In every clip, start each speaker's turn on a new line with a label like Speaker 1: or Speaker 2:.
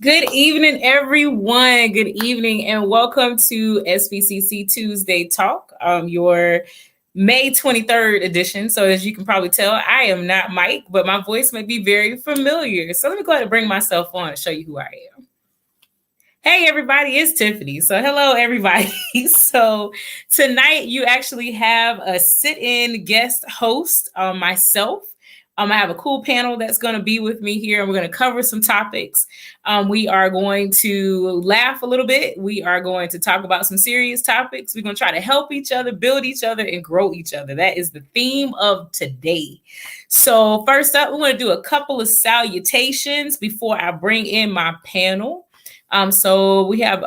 Speaker 1: Good evening, everyone. Good evening, and welcome to SBC Tuesday Talk, your May 23rd edition. So, as you can probably tell, I am not Mike, but my voice may be very familiar. So, let me go ahead and bring myself on and show you who I am. Hey, everybody, it's Tiffany. So, hello, everybody. So, tonight you actually have a sit in guest host, myself. I have a cool panel that's going to be with me here, and we're going to cover some topics. We are going to laugh a little bit. We are going to talk about some serious topics. We're going to try to help each other, build each other, and grow each other. That is the theme of today. So, first up, we're going to do a couple of salutations before I bring in my panel. So we have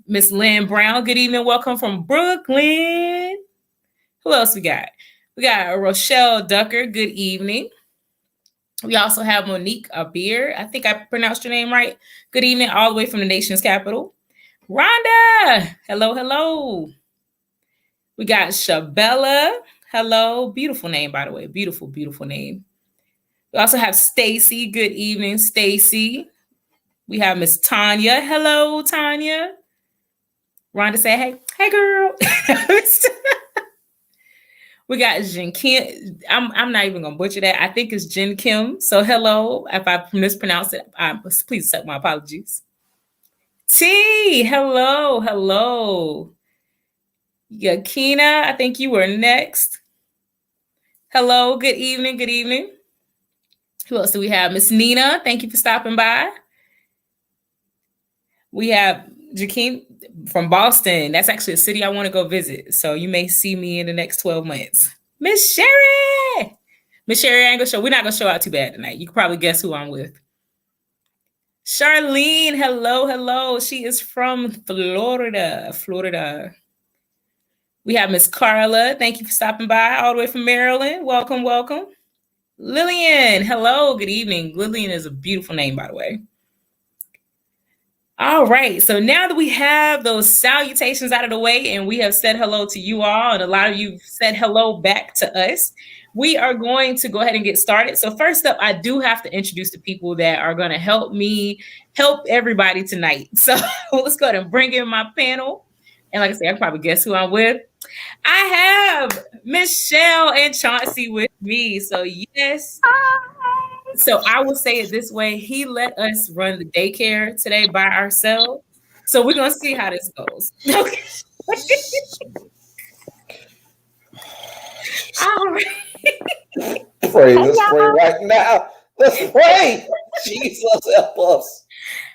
Speaker 1: Miss Lynn Brown. Good evening. Welcome from Brooklyn. Who else we got? We got Rochelle Ducker. Good evening. We also have Monique Abir. I think I pronounced your name right. Good evening, all the way from the nation's capital. Rhonda. Hello, hello. We got Shabella. Hello. Beautiful name, by the way. Beautiful, beautiful name. We also have Stacy. Good evening, Stacy. We have Miss Tanya. Hello, Tanya. Rhonda say, hey. Hey, girl. We got Jen Kim. I'm not even going to butcher that. I think it's Jen Kim. So hello. If I mispronounce it, please accept my apologies. T. Hello. Hello. Yakina, I think you were next. Hello. Good evening. Good evening. Who else do we have? Miss Nina. Thank you for stopping by. We have Jakeem from Boston. That's actually a city I want to go visit. So you may see me in the next 12 months. Miss Sherry. Miss Sherry ain't gonna show. We're not gonna show out too bad tonight. You can probably guess who I'm with. Charlene, hello, hello. She is from Florida. Florida. We have Miss Carla. Thank you for stopping by all the way from Maryland. Welcome, welcome. Lillian, hello, good evening. Lillian is a beautiful name, by the way. All right, so now that we have those salutations out of the way and we have said hello to you all, and a lot of you said hello back to us, we are going to go ahead and get started. So first up, I do have to introduce the people that are going to help me help everybody tonight. So let's go ahead and bring in my panel. And like I said, I can probably guess who I'm with. I have Michelle and Chauncey with me. So yes. So I will say it this way. He let us run the daycare today by ourselves. So we're going to see how this goes. Okay. All right.
Speaker 2: Pray. Let's pray right now. Let's pray. Jesus, help us.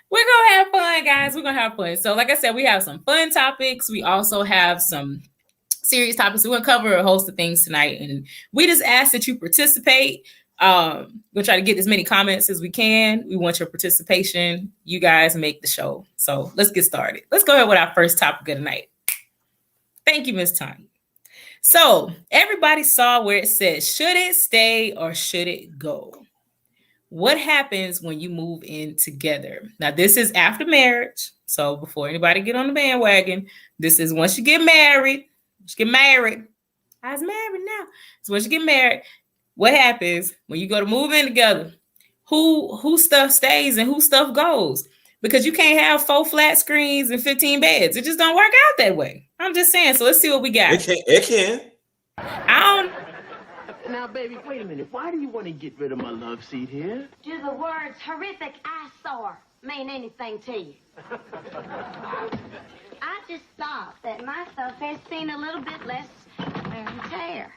Speaker 1: We're going to have fun, guys. We're going to have fun. So like I said, we have some fun topics. We also have some serious topics. We're going to cover a host of things tonight. And we just ask that you participate. We'll try to get as many comments as we can. We want your participation. You guys make the show. So let's get started. Let's go ahead with our first topic of the night. Thank you, Miss Tanya. So everybody saw where it says, should it stay or should it go? What happens when you move in together? Now, this is after marriage. So before anybody get on the bandwagon, this is once you get married. I was married now. So once you get married, what happens when you go to move in together? Who stuff stays and who stuff goes? Because you can't have 4 flat screens and 15 beds. It just don't work out that way. I'm just saying. So let's see what we got.
Speaker 2: It can.
Speaker 1: I don't.
Speaker 3: Now, baby, wait a minute. Why do you want to get rid of my love seat here?
Speaker 4: Do the words horrific eyesore mean anything to you? I just thought that my stuff has seen a little bit less wear and tear.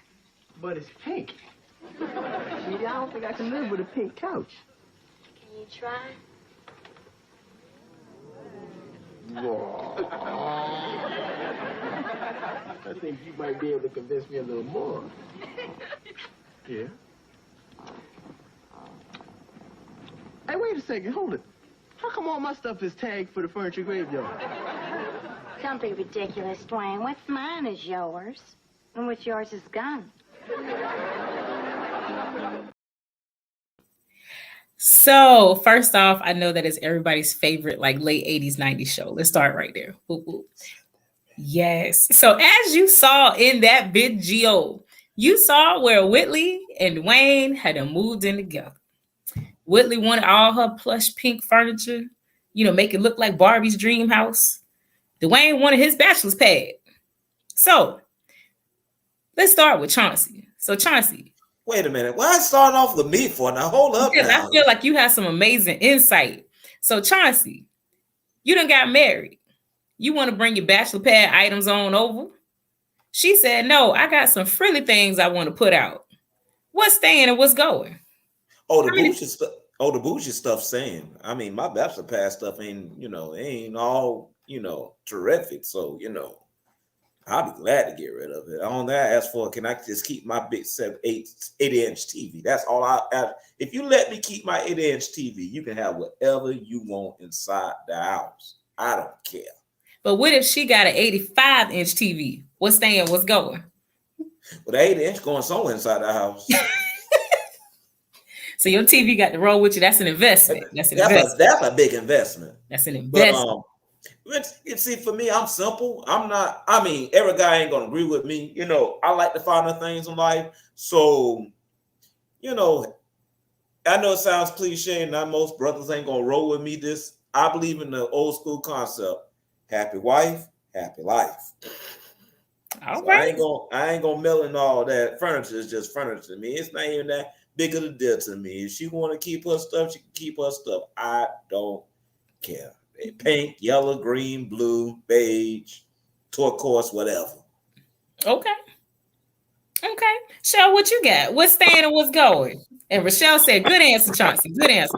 Speaker 3: But it's pink. Sweetie, I don't think I can live with a pink couch.
Speaker 4: Can you try?
Speaker 3: I think you might be able to convince me a little more. Yeah? Hey, wait a second. Hold it. How come all my stuff is tagged for the furniture graveyard?
Speaker 4: Don't be ridiculous, Dwayne. What's mine is yours, and what's yours is gone.
Speaker 1: So first off, I know that is everybody's favorite, like late 80s, 90s show. Let's start right there. Boop, boop. Yes. So as you saw in that video, you saw where Whitley and Dwayne had moved in together. Whitley wanted all her plush pink furniture. make it look like Barbie's dream house. Dwayne wanted his bachelor's pad. So let's start with Chauncey. So Chauncey.
Speaker 2: Wait a minute. Why start off with me for now? Hold up
Speaker 1: because
Speaker 2: now.
Speaker 1: I feel like you have some amazing insight. So Chauncey, you done got married. You want to bring your bachelor pad items on over? She said, no, I got some frilly things I want to put out. What's staying and what's going?
Speaker 2: Oh, the bougie stuff. Oh, the bougie stuff saying. I mean, my bachelor pad stuff ain't, ain't all, terrific. So, I'll be glad to get rid of it. On that, as for, can I just keep my big 80-inch TV? That's all I ask. If you let me keep my 80-inch TV, you can have whatever you want inside the house. I don't care.
Speaker 1: But what if she got an 85-inch TV? What's staying? What's going?
Speaker 2: Well, the 80-inch going somewhere inside the house.
Speaker 1: So your TV got to roll with you. That's an investment. That's
Speaker 2: a big investment.
Speaker 1: That's an investment.
Speaker 2: But you see, for me, I'm simple. Every guy ain't gonna agree with me. I like the finer things in life. So, I know it sounds cliche, and not most brothers ain't gonna roll with me. I believe in the old school concept: happy wife, happy life.
Speaker 1: All right.
Speaker 2: I ain't gonna mill in all that. Furniture is just furniture to me. It's not even that big of a deal to me. If she want to keep her stuff, she can keep her stuff. I don't care. Pink, yellow, green, blue, beige, turquoise, whatever.
Speaker 1: Okay. Shell, what you got? What's staying and what's going? And Rochelle said, good answer, Chauncey. Good answer.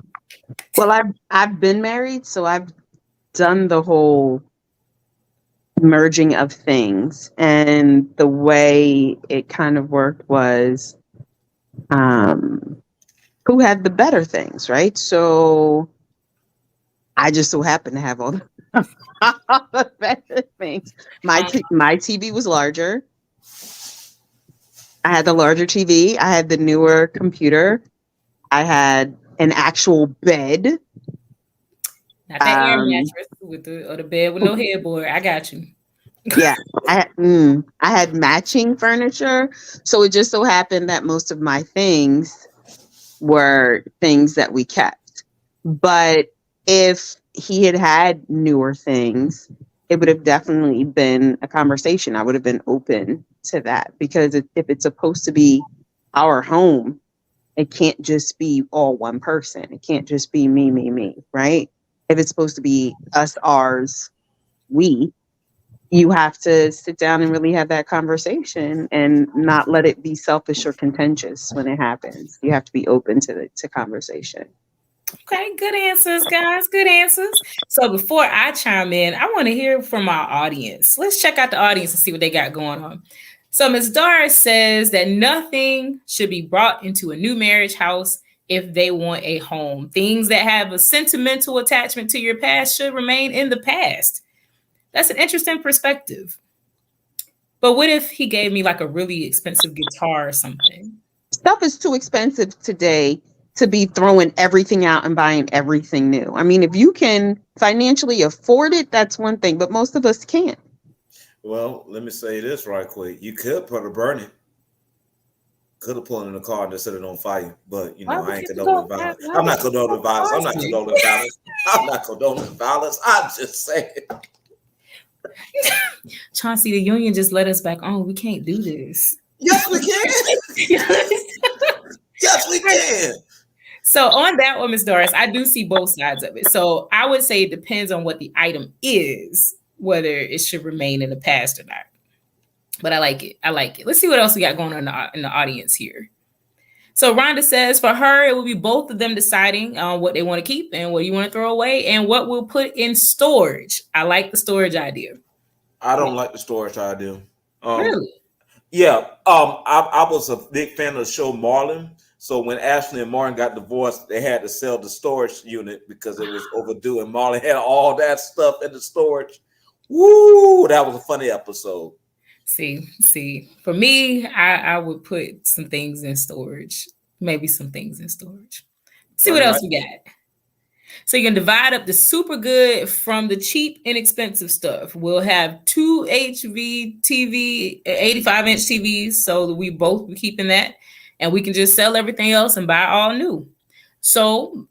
Speaker 5: Well, I've been married, so I've done the whole merging of things. And the way it kind of worked was who had the better things, right? So I just so happened to have all the better things. My TV was larger. I had the larger TV. I had the newer computer. I had an actual bed.
Speaker 1: Not that air mattress or the bed with no headboard. I got you.
Speaker 5: Yeah, I had matching furniture. So it just so happened that most of my things were things that we kept. But if he had newer things, it would have definitely been a conversation. I would have been open to that, because if it's supposed to be our home, it can't just be all one person. It can't just be me, right? If it's supposed to be us, ours, we, you have to sit down and really have that conversation and not let it be selfish or contentious when it happens. You have to be open to conversation.
Speaker 1: Okay, good answers, guys. Good answers. So before I chime in, I want to hear from our audience. Let's check out the audience and see what they got going on. So Ms. Doris says that nothing should be brought into a new marriage house if they want a home. Things that have a sentimental attachment to your past should remain in the past. That's an interesting perspective. But what if he gave me like a really expensive guitar or something?
Speaker 5: Stuff is too expensive today to be throwing everything out and buying everything new. I mean, if you can financially afford it, that's one thing, but most of us can't.
Speaker 2: Well, let me say this right quick. You could put a burn it. Could have put it in the car and just set it on fire. But, I ain't condoning violence. I'm not condoning violence. I'm not condoning violence. I'm just saying.
Speaker 1: Chauncey, the union just let us back on. We can't do this.
Speaker 2: Yes, we can. Yes, we can.
Speaker 1: So on that one, Ms. Doris, I do see both sides of it. So I would say it depends on what the item is, whether it should remain in the past or not. But I like it. Let's see what else we got going on in the audience here. So Rhonda says for her, it will be both of them deciding on what they want to keep and what you want to throw away and what we'll put in storage. I like the storage idea.
Speaker 2: I don't like the storage idea.
Speaker 1: Really?
Speaker 2: Yeah. I was a big fan of the show Marlon. So when Ashley and Martin got divorced, they had to sell the storage unit because it was overdue. And Marlon had all that stuff in the storage. Woo! That was a funny episode.
Speaker 1: See, for me, I would put some things in storage. Maybe some things in storage. See what else we got. So you can divide up the super good from the cheap, inexpensive stuff. We'll have 2 HV TV, 85-inch TVs, so that we both be keeping that. And we can just sell everything else and buy all new. So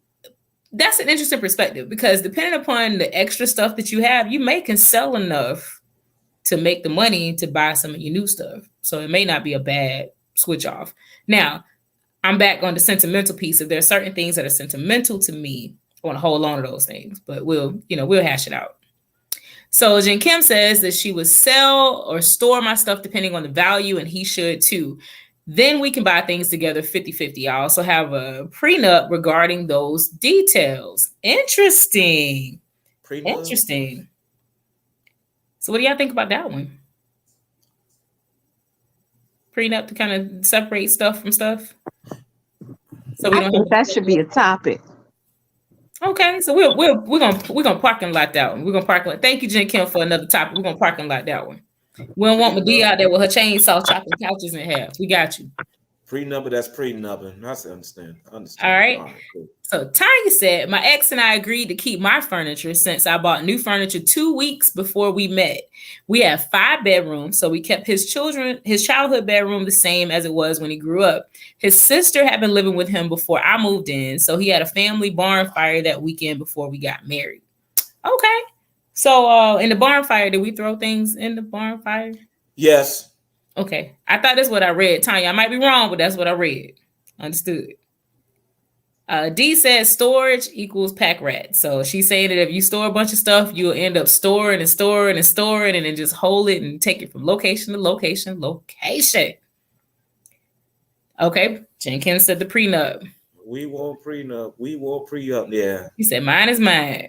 Speaker 1: that's an interesting perspective because depending upon the extra stuff that you have, you can sell enough to make the money to buy some of your new stuff. So it may not be a bad switch off. Now, I'm back on the sentimental piece. If there are certain things that are sentimental to me, I want to hold on to those things, but we'll hash it out. So Jen Kim says that she would sell or store my stuff depending on the value, and he should too. Then we can buy things together 50-50. I also have a prenup regarding those details. Interesting.
Speaker 2: Prenup?
Speaker 1: Interesting. So what do y'all think about that one? Prenup to kind of separate stuff from stuff? So
Speaker 5: I think that should be a topic.
Speaker 1: Okay, so we're gonna parking lot that one. We're gonna parking lot. Thank you, Jen Kim, for another topic. We're gonna parking lot that one. We don't want Medea out there with her chainsaw chopping couches in half. We got you.
Speaker 2: Prenup, that's prenup. I understand.
Speaker 1: All right. Cool. So Tanya said, my ex and I agreed to keep my furniture since I bought new furniture 2 weeks before we met. We have 5 bedrooms, so we kept his childhood bedroom the same as it was when he grew up. His sister had been living with him before I moved in, so he had a family barn fire that weekend before we got married. Okay. So in the barn fire, did we throw things in the barn fire?
Speaker 2: Yes.
Speaker 1: Okay. I thought that's what I read. Tanya, I might be wrong, but that's what I read. Understood. D says storage equals pack rat. So she's saying that if you store a bunch of stuff, you'll end up storing and storing and storing and then just hold it and take it from location to location. Okay. Jenkins said the prenup.
Speaker 2: We want prenup. We want pre-up. Yeah.
Speaker 1: He said mine is mine.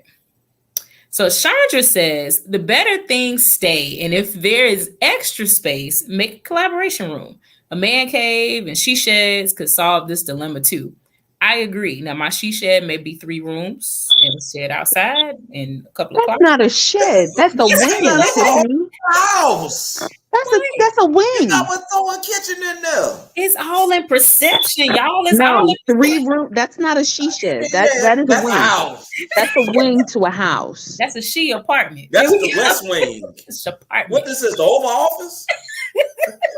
Speaker 1: So Chandra says the better things stay. And if there is extra space, make a collaboration room. A man cave and she sheds could solve this dilemma too. I agree. Now, my she shed may be 3 rooms and a shed outside and a couple of cars.
Speaker 5: That's not a shed. That's a wing.
Speaker 2: House.
Speaker 5: That's a wing.
Speaker 2: You got to throw a kitchen in there.
Speaker 1: It's all in perception, y'all. It's
Speaker 5: no,
Speaker 1: all in
Speaker 5: 3 rooms. That's not a she shed. That is a wing.
Speaker 2: House.
Speaker 5: That's a wing to a house.
Speaker 1: That's a she apartment.
Speaker 2: That's the West Wing.
Speaker 1: It's apartment.
Speaker 2: What this is, the Oval Office? This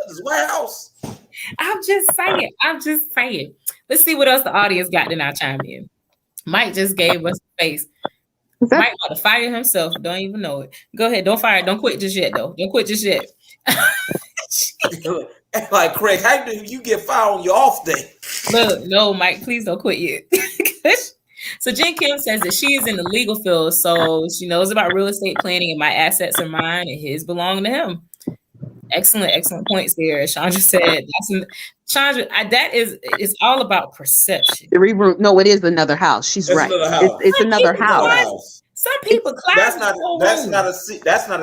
Speaker 2: is White House.
Speaker 1: I'm just saying. Let's see what else the audience got in our chime in. Mike just gave us a face. Mike want to fire himself. Don't even know it. Go ahead. Don't fire. Don't quit just yet, though. Don't quit just yet.
Speaker 2: Like, Craig, how do you get fired on your off day?
Speaker 1: Look, no, Mike, please don't quit yet. So Jen Kim says that she is in the legal field, so she knows about real estate planning, and my assets are mine and his belong to him. Excellent points there. Chandra said, that is all about perception.
Speaker 5: 3 rooms. No, it is another house. She's right. It's another house.
Speaker 1: Some people
Speaker 2: that's not a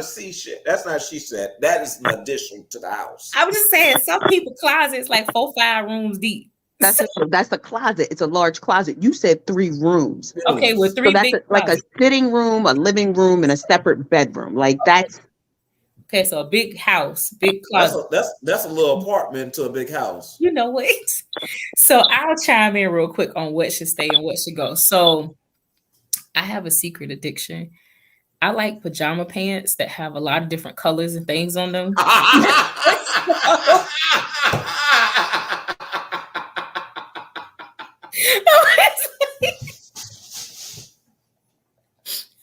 Speaker 2: she shed. That's not she said. That is an addition to the house.
Speaker 1: I was just saying, some people closets like 4-5 rooms deep.
Speaker 5: That's a closet. It's a large closet. You said 3 rooms.
Speaker 1: Okay, with 3
Speaker 5: so that's like a sitting room, a living room, and a separate bedroom. Like that's.
Speaker 1: Okay, so a big house, big closet.
Speaker 2: That's a little apartment to a big house.
Speaker 1: You know what? So I'll chime in real quick on what should stay and what should go. So I have a secret addiction. I like pajama pants that have a lot of different colors and things on them. I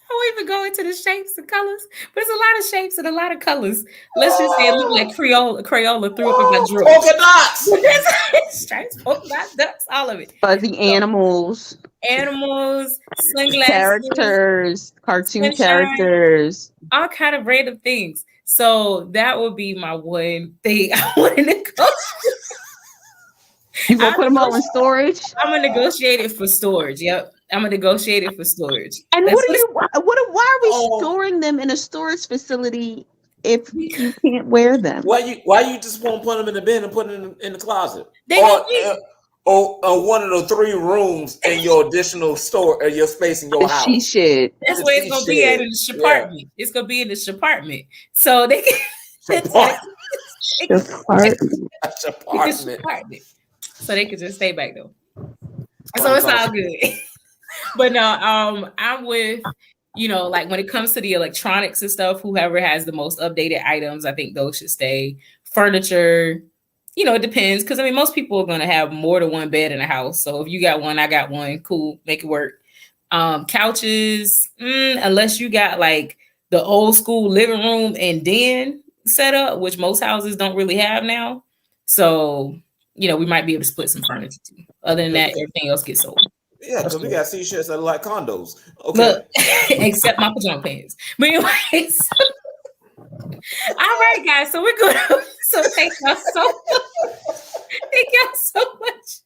Speaker 1: won't even go into the shapes and colors, but it's a lot of shapes and a lot of colors. Let's just say it looked like Crayola threw up in my drawer.
Speaker 2: Polka dots.
Speaker 1: Stripes, polka dots, ducks, all of it.
Speaker 5: Fuzzy animals,
Speaker 1: sunglasses,
Speaker 5: characters, cartoon characters,
Speaker 1: all kind of random things. So that would be my one thing I want to negotiate.
Speaker 5: You gonna put them all in storage?
Speaker 1: I'm gonna negotiate it for storage. Yep, I'm gonna negotiate it for storage.
Speaker 5: And why are we storing them in a storage facility if you can't wear them?
Speaker 2: Why you just won't put them in the bin and put them in the closet? Or one of the 3 rooms in your additional store or your space in your house.
Speaker 5: She should.
Speaker 1: That's where it's gonna be at in the apartment. Yeah. It's gonna be in the apartment. So they can apartment. So they could just stay back though. So it's all good. But no, I'm with, like when it comes to the electronics and stuff, whoever has the most updated items, I think those should stay. Furniture, it depends. Because most people are going to have more than one bed in a house. So if you got one, I got one, cool, make it work. Couches, unless you got like the old school living room and den set up, which most houses don't really have now. So, we might be able to split some furniture too. Other than that, everything else gets sold.
Speaker 2: Yeah, because we got seasheds that are like condos. Okay.
Speaker 1: Look, except my pajama pants. But anyways, all right, guys. So we're good. So thank y'all so much.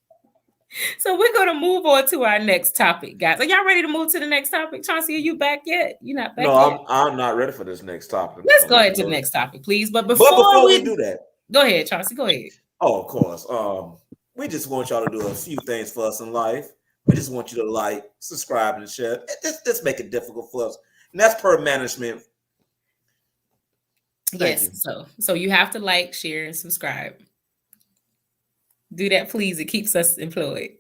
Speaker 1: So we're going to move on to our next topic, guys. Are y'all ready to move to the next topic? Chauncey, are you back yet? You're not back yet?
Speaker 2: No, I'm not ready for this next topic.
Speaker 1: Let's go ahead to the next topic, please. But before we
Speaker 2: do that,
Speaker 1: go ahead, Chauncey. Go ahead.
Speaker 2: Oh, of course. We just want y'all to do a few things for us in life. We just want you to like, subscribe, and share. Just make it difficult for us. And that's per management.
Speaker 1: Thank you. So you have to like, share, and subscribe. Do that, please. It keeps us employed.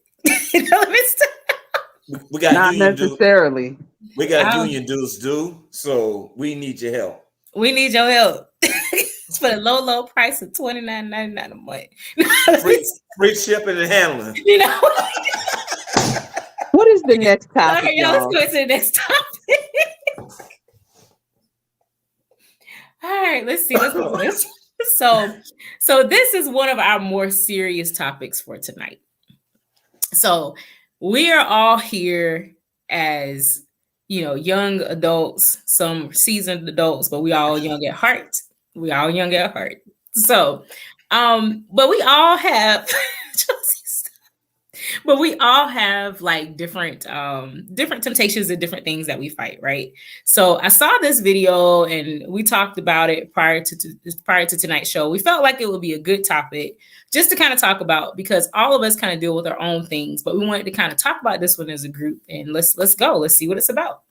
Speaker 2: We got
Speaker 5: not necessarily.
Speaker 2: We got union dues due, so we need your help.
Speaker 1: We need your help. It's for the low price of $29.99 a month.
Speaker 2: Free shipping and handling.
Speaker 5: What is the next topic?
Speaker 1: All right, let's go to the next topic. All right, let's see. Let's do this. So this is one of our more serious topics for tonight. So we are all here as, young adults, some seasoned adults, but we all young at heart. So, but we all have, like different temptations and different things that we fight, right? So I saw this video and we talked about it prior to tonight's show. We felt like it would be a good topic just to kind of talk about, because all of us kind of deal with our own things, but we wanted to kind of talk about this one as a group. And let's go. Let's see what it's about.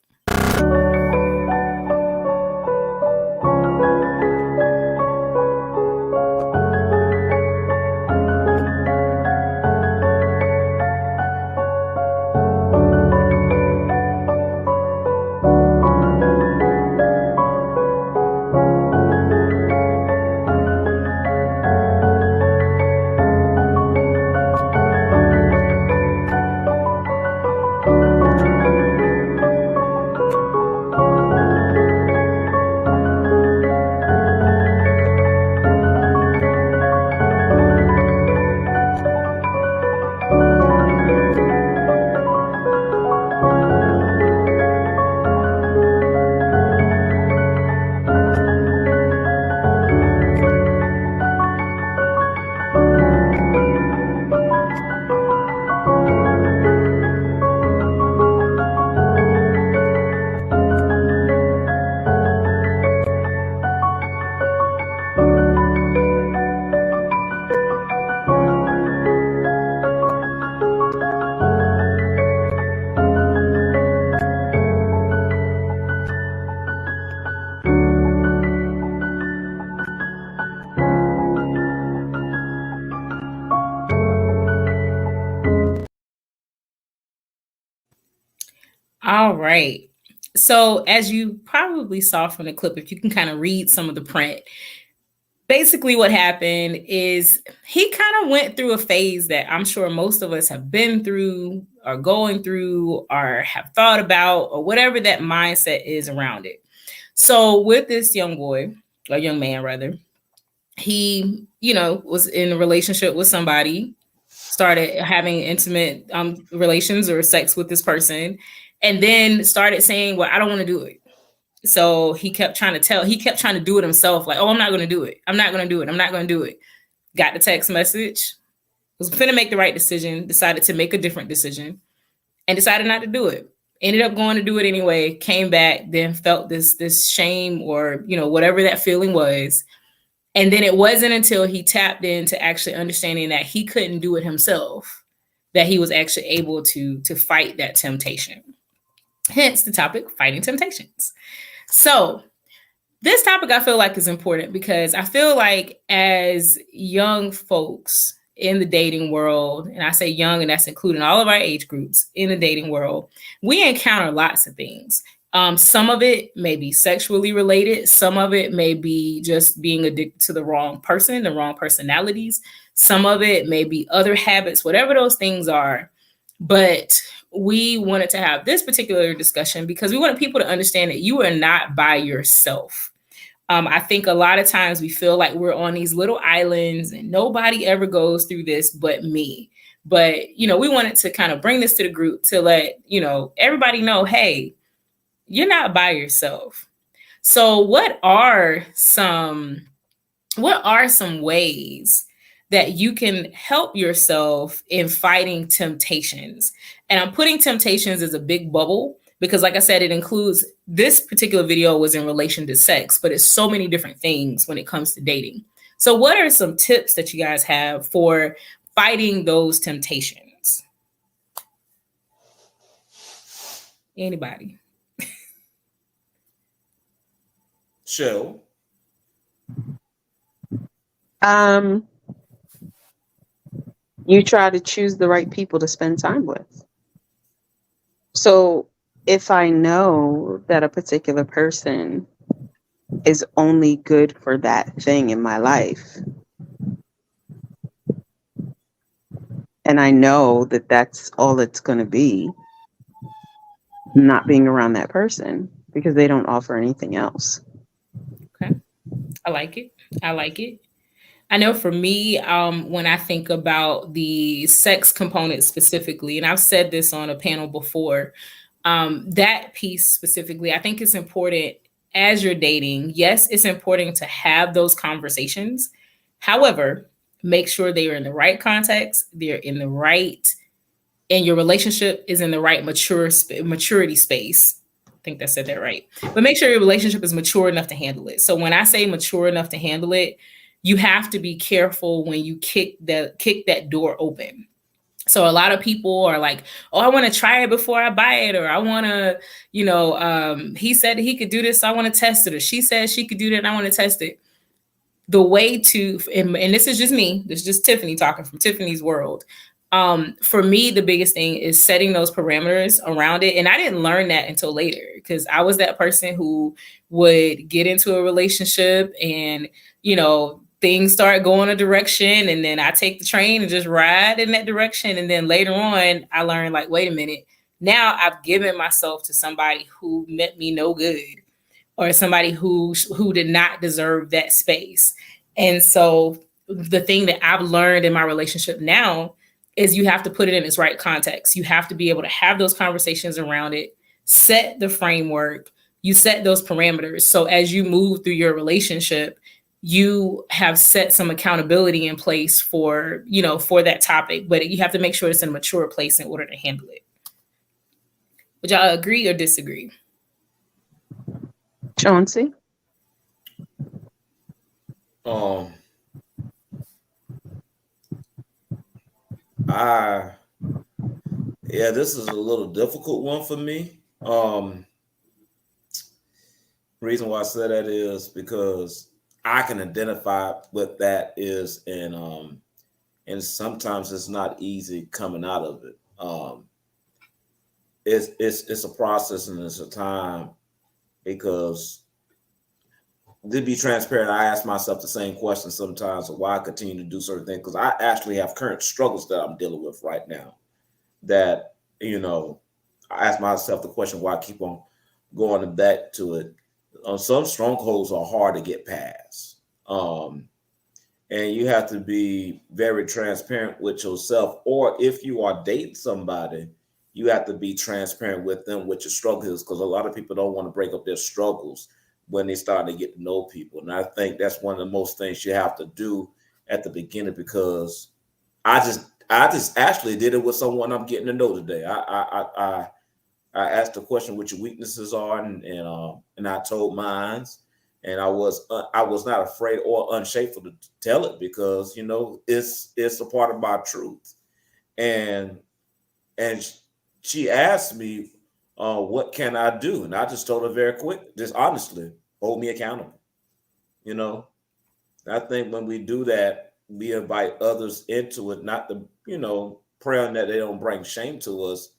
Speaker 1: All right. So as you probably saw from the clip, if you can kind of read some of the print, basically what happened is he kind of went through a phase that I'm sure most of us have been through or going through or have thought about, or whatever that mindset is around it. So with this young man rather, he, was in a relationship with somebody, started having intimate relations or sex with this person, and then started saying, well, I don't want to do it. So he kept trying to do it himself. Like, oh, I'm not going to do it. I'm not going to do it. I'm not going to do it. Got the text message, was finna make the right decision, decided to make a different decision, and decided not to do it. Ended up going to do it anyway, came back, then felt this shame or, whatever that feeling was. And then it wasn't until he tapped into actually understanding that he couldn't do it himself that he was actually able to fight that temptation. Hence the topic, fighting temptations. So this topic I feel like is important because I feel like as young folks in the dating world, and I say young, and that's including all of our age groups in the dating world, we encounter lots of things. Some of it may be sexually related. Some of it may be just being addicted to the wrong person, the wrong personalities. Some of it may be other habits, whatever those things are. But we wanted to have this particular discussion because we wanted people to understand that you are not by yourself. I think a lot of times we feel like we're on these little islands and nobody ever goes through this but me. But, you know, we wanted to kind of bring this to the group to let, you know, everybody know, hey, you're not by yourself. So what are some ways that you can help yourself in fighting temptations? And I'm putting temptations as a big bubble because, like I said, it includes, this particular video was in relation to sex, but it's so many different things when it comes to dating. So what are some tips that you guys have for fighting those temptations? Anybody?
Speaker 2: Shell.
Speaker 5: You try to choose the right people to spend time with. So if I know that a particular person is only good for that thing in my life, and I know that that's all it's going to be, not being around that person because they don't offer anything else.
Speaker 1: Okay. I like it. I like it. I know for me, when I think about the sex component specifically, and I've said this on a panel before, that piece specifically, I think it's important as you're dating. Yes, it's important to have those conversations. However, make sure they are in the right context, they're in the right, and your relationship is in the right maturity space. I think I said that right. But make sure your relationship is mature enough to handle it. So when I say mature enough to handle it, you have to be careful when you kick that door open. So a lot of people are like, oh, I want to try it before I buy it, or I want to, you know, he said he could do this, so I want to test it, or she said she could do that, and I want to test it. The way to, and this is just me, this is just Tiffany talking from Tiffany's world. For me, the biggest thing is setting those parameters around it. And I didn't learn that until later because I was that person who would get into a relationship and, you know, things start going a direction and then I take the train and just ride in that direction. And then later on, I learned like, wait a minute, now I've given myself to somebody who meant me no good or somebody who did not deserve that space. And so the thing that I've learned in my relationship now is you have to put it in its right context. You have to be able to have those conversations around it, set the framework, you set those parameters. So as you move through your relationship, you have set some accountability in place for, you know, for that topic, but you have to make sure it's in a mature place in order to handle it. Would y'all agree or disagree?
Speaker 5: Chauncey?
Speaker 2: Yeah, this is a little difficult one for me. Reason why I say that is because I can identify what that is, and sometimes it's not easy coming out of it. It's a process and it's a time, because to be transparent, I ask myself the same question sometimes of why I continue to do certain things, because I actually have current struggles that I'm dealing with right now that, you know, I ask myself the question why I keep on going back to it. Some strongholds are hard to get past. And you have to be very transparent with yourself, or if you are dating somebody, you have to be transparent with them with your struggles, because a lot of people don't want to break up their struggles when they start to get to know people. And I think that's one of the most things you have to do at the beginning, because I just actually did it with someone I'm getting to know today. I asked the question what your weaknesses are, and I told mine, and I was not afraid or unshameful to tell it, because, you know, it's a part of my truth. And she asked me, what can I do? And I just told her very quick, just honestly, hold me accountable. You know, I think when we do that, we invite others into it, not to, you know, praying that they don't bring shame to us,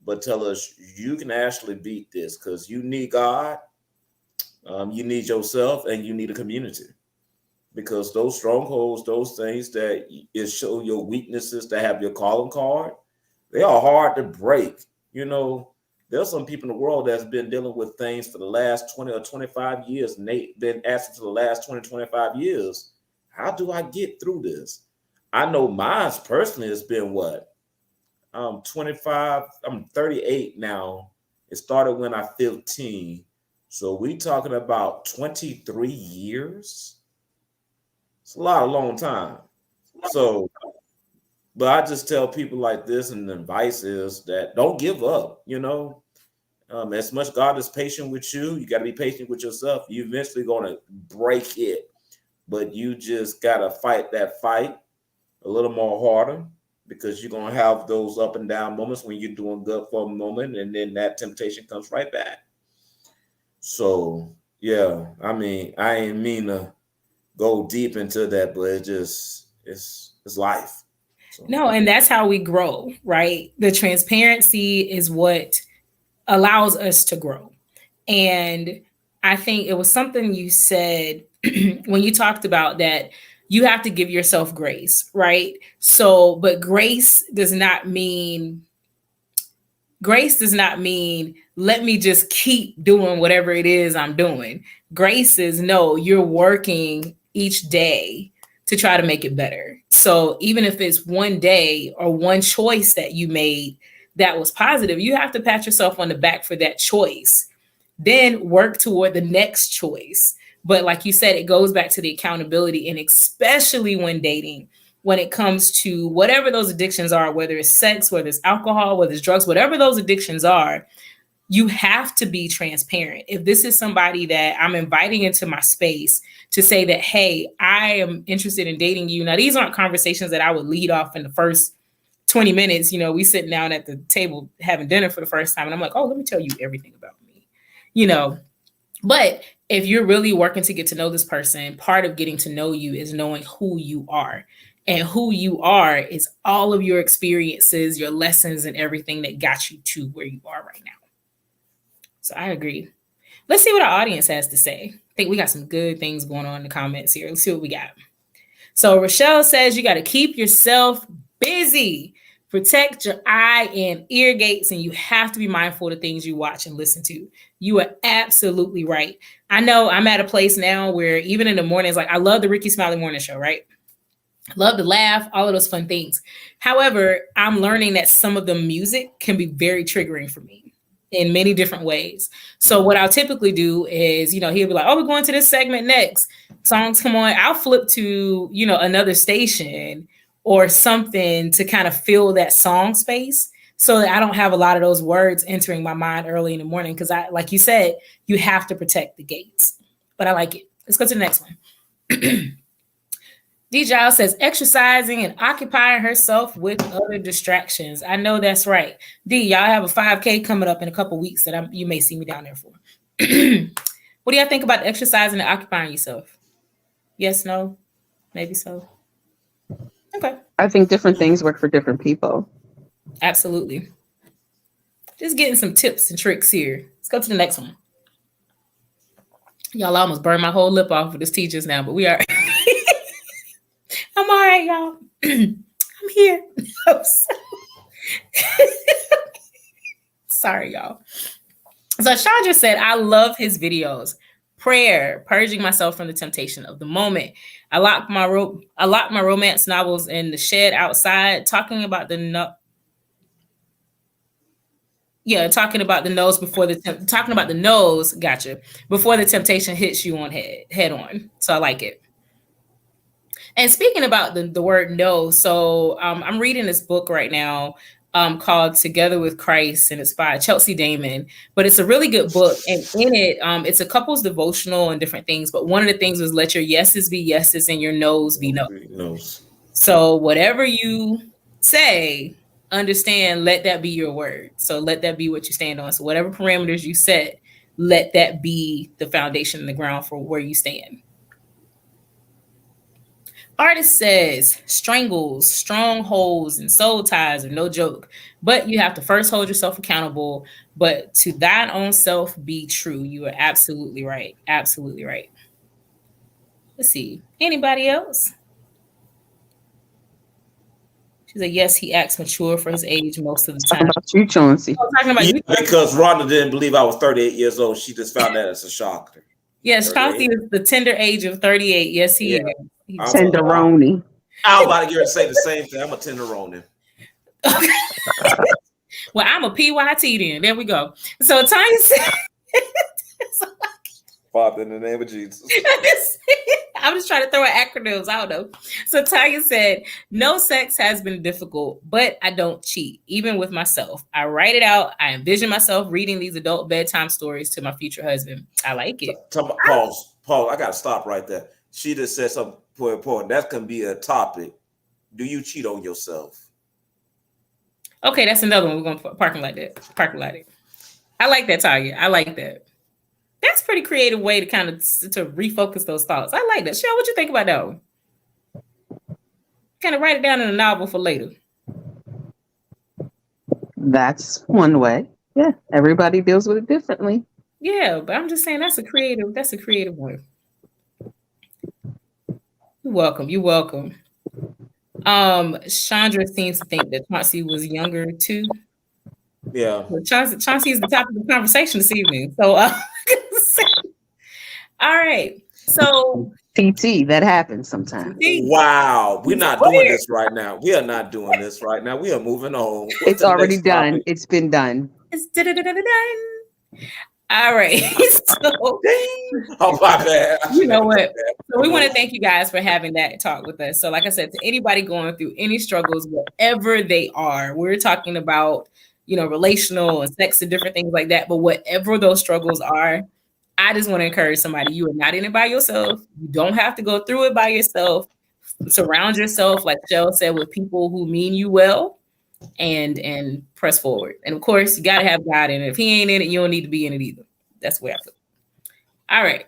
Speaker 2: but tell us you can actually beat this, because you need God, you need yourself, and you need a community. Because those strongholds, those things that is show your weaknesses, to have your calling card, They are hard to break. You know, there's some people in the world that's been dealing with things for the last 20 or 25 years, and they've been asking for the last 20, 25 years, how do I get through this? I know mine's personally has been what? 25, I'm 38 now. It started when I 15. So we talking about 23 years. It's a long time. So, but I just tell people like this, and the advice is that don't give up. You know, as much God is patient with you, you got to be patient with yourself. You're eventually going to break it, but you just got to fight that fight a little more harder, because you're going to have those up and down moments when you're doing good for a moment, and then that temptation comes right back. So, yeah, I mean, I ain't mean to go deep into that, but it's life. So.
Speaker 1: No, and that's how we grow, right? The transparency is what allows us to grow. And I think it was something you said when you talked about that you have to give yourself grace, right? So, but grace does not mean let me just keep doing whatever it is I'm doing. Grace is no, you're working each day to try to make it better. So even if it's one day or one choice that you made that was positive, you have to pat yourself on the back for that choice. Then work toward the next choice. But like you said, it goes back to the accountability, and especially when dating, when it comes to whatever those addictions are, whether it's sex, whether it's alcohol, whether it's drugs, whatever those addictions are, you have to be transparent. If this is somebody that I'm inviting into my space to say that, hey, I am interested in dating you. Now, these aren't conversations that I would lead off in the first 20 minutes. You know, we sitting down at the table having dinner for the first time, and I'm like, oh, let me tell you everything about me, you know. But if you're really working to get to know this person, part of getting to know you is knowing who you are. And who you are is all of your experiences, your lessons, and everything that got you to where you are right now. So I agree. Let's see what our audience has to say. I think we got some good things going on in the comments here. Let's see what we got. So Rochelle says you got to keep yourself busy, protect your eye and ear gates, and you have to be mindful of the things you watch and listen to. You are absolutely right. I know I'm at a place now where even in the mornings, like I love the Ricky Smiley Morning Show, right? Love to laugh, all of those fun things. However, I'm learning that some of the music can be very triggering for me in many different ways. So what I'll typically do is, you know, he'll be like, oh, we're going to this segment next. Songs come on. I'll flip to, you know, another station or something to kind of fill that song space so that I don't have a lot of those words entering my mind early in the morning. Because I, like you said, you have to protect the gates. But I like it. Let's go to the next one. D. Giles says exercising and occupying herself with other distractions. I know that's right. D, y'all have a 5K coming up in a couple weeks that you may see me down there for. What do y'all think about exercising and occupying yourself? Yes, no, maybe so. Okay.
Speaker 5: I think different things work for different people.
Speaker 1: Absolutely. Just getting some tips and tricks here. Let's go to the next one. Y'all almost burned my whole lip off with this tea just now, but we are. I'm all right, y'all. I'm here. Sorry, y'all. So Chandra said, I love his videos. Prayer, purging myself from the temptation of the moment. I locked my romance novels in the shed outside, talking about the nose before the nose. Gotcha. Before the temptation hits you on head on. So I like it. And speaking about the word no, so I'm reading this book right now called Together with Christ, and it's by Chelsea Damon. But it's a really good book. And in it, it's a couple's devotional and different things. But one of the things was let your yeses be yeses and your no's be no's. So whatever you say, understand, let that be your word. So let that be what you stand on. So whatever parameters you set, let that be the foundation and the ground for where you stand. Artist says strangles, strongholds, and soul ties are no joke, but you have to first hold yourself accountable. But to thine own self be true. You are absolutely right. Absolutely right. Let's see. Anybody else? She said, yes, he acts mature for his age most of the
Speaker 5: Talking
Speaker 1: time.
Speaker 5: about you, Chauncey.
Speaker 1: Oh, talking about
Speaker 2: Yeah,
Speaker 1: you.
Speaker 2: because Rhonda didn't believe I was 38 years old. She just found that as a shocker.
Speaker 1: Yes, Chauncey
Speaker 2: 38.
Speaker 1: is the tender age of 38. Yes, he
Speaker 2: Yeah.
Speaker 1: is. He's
Speaker 5: Tenderoni.
Speaker 2: I was about to get her to say the same thing. I'm a tenderoni.
Speaker 1: well, I'm a PYT then. There we go. So Tanya said,
Speaker 2: Father, in the name of Jesus.
Speaker 1: I'm just trying to throw in acronyms. I don't know. So Tanya said, no sex has been difficult, but I don't cheat, even with myself. I write it out. I envision myself reading these adult bedtime stories to my future husband. I like it.
Speaker 2: Pause. I got to stop right there. She just said something important. That can be a topic. Do you cheat on yourself?
Speaker 1: Okay, that's another one. We're going to parking lot that. Parking lot it. I like that, Tanya. I like that. That's a pretty creative way to kind of to refocus those thoughts. I like that. Cheryl, what you think about that one? Kind of write it down in a novel for later.
Speaker 5: That's one way. Yeah, everybody deals with it differently.
Speaker 1: Yeah, but I'm just saying that's a creative one. You're welcome. You're welcome. Chandra seems to think that Chauncey was younger too.
Speaker 2: Yeah.
Speaker 1: Well, Chauncey is the topic of the conversation this evening. So all right. So
Speaker 5: TT, that happens sometimes.
Speaker 2: Wow. We're not doing this right now. We are not doing this right now. We are moving on. What's
Speaker 5: It's
Speaker 2: the
Speaker 5: already
Speaker 2: next
Speaker 5: done.
Speaker 2: topic?
Speaker 5: It's been done.
Speaker 1: it's done. All right. So
Speaker 2: Oh, my bad.
Speaker 1: you know what? So we want to thank you guys for having that talk with us. So like I said, to anybody going through any struggles, whatever they are, we're talking about, relational and sex and different things like that. But whatever those struggles are, I just want to encourage somebody. You are not in it by yourself. You don't have to go through it by yourself. Surround yourself, like Shell said, with people who mean you well and press forward. And of course, you got to have God in it. If he ain't in it, you don't need to be in it either. That's the way I feel. All right.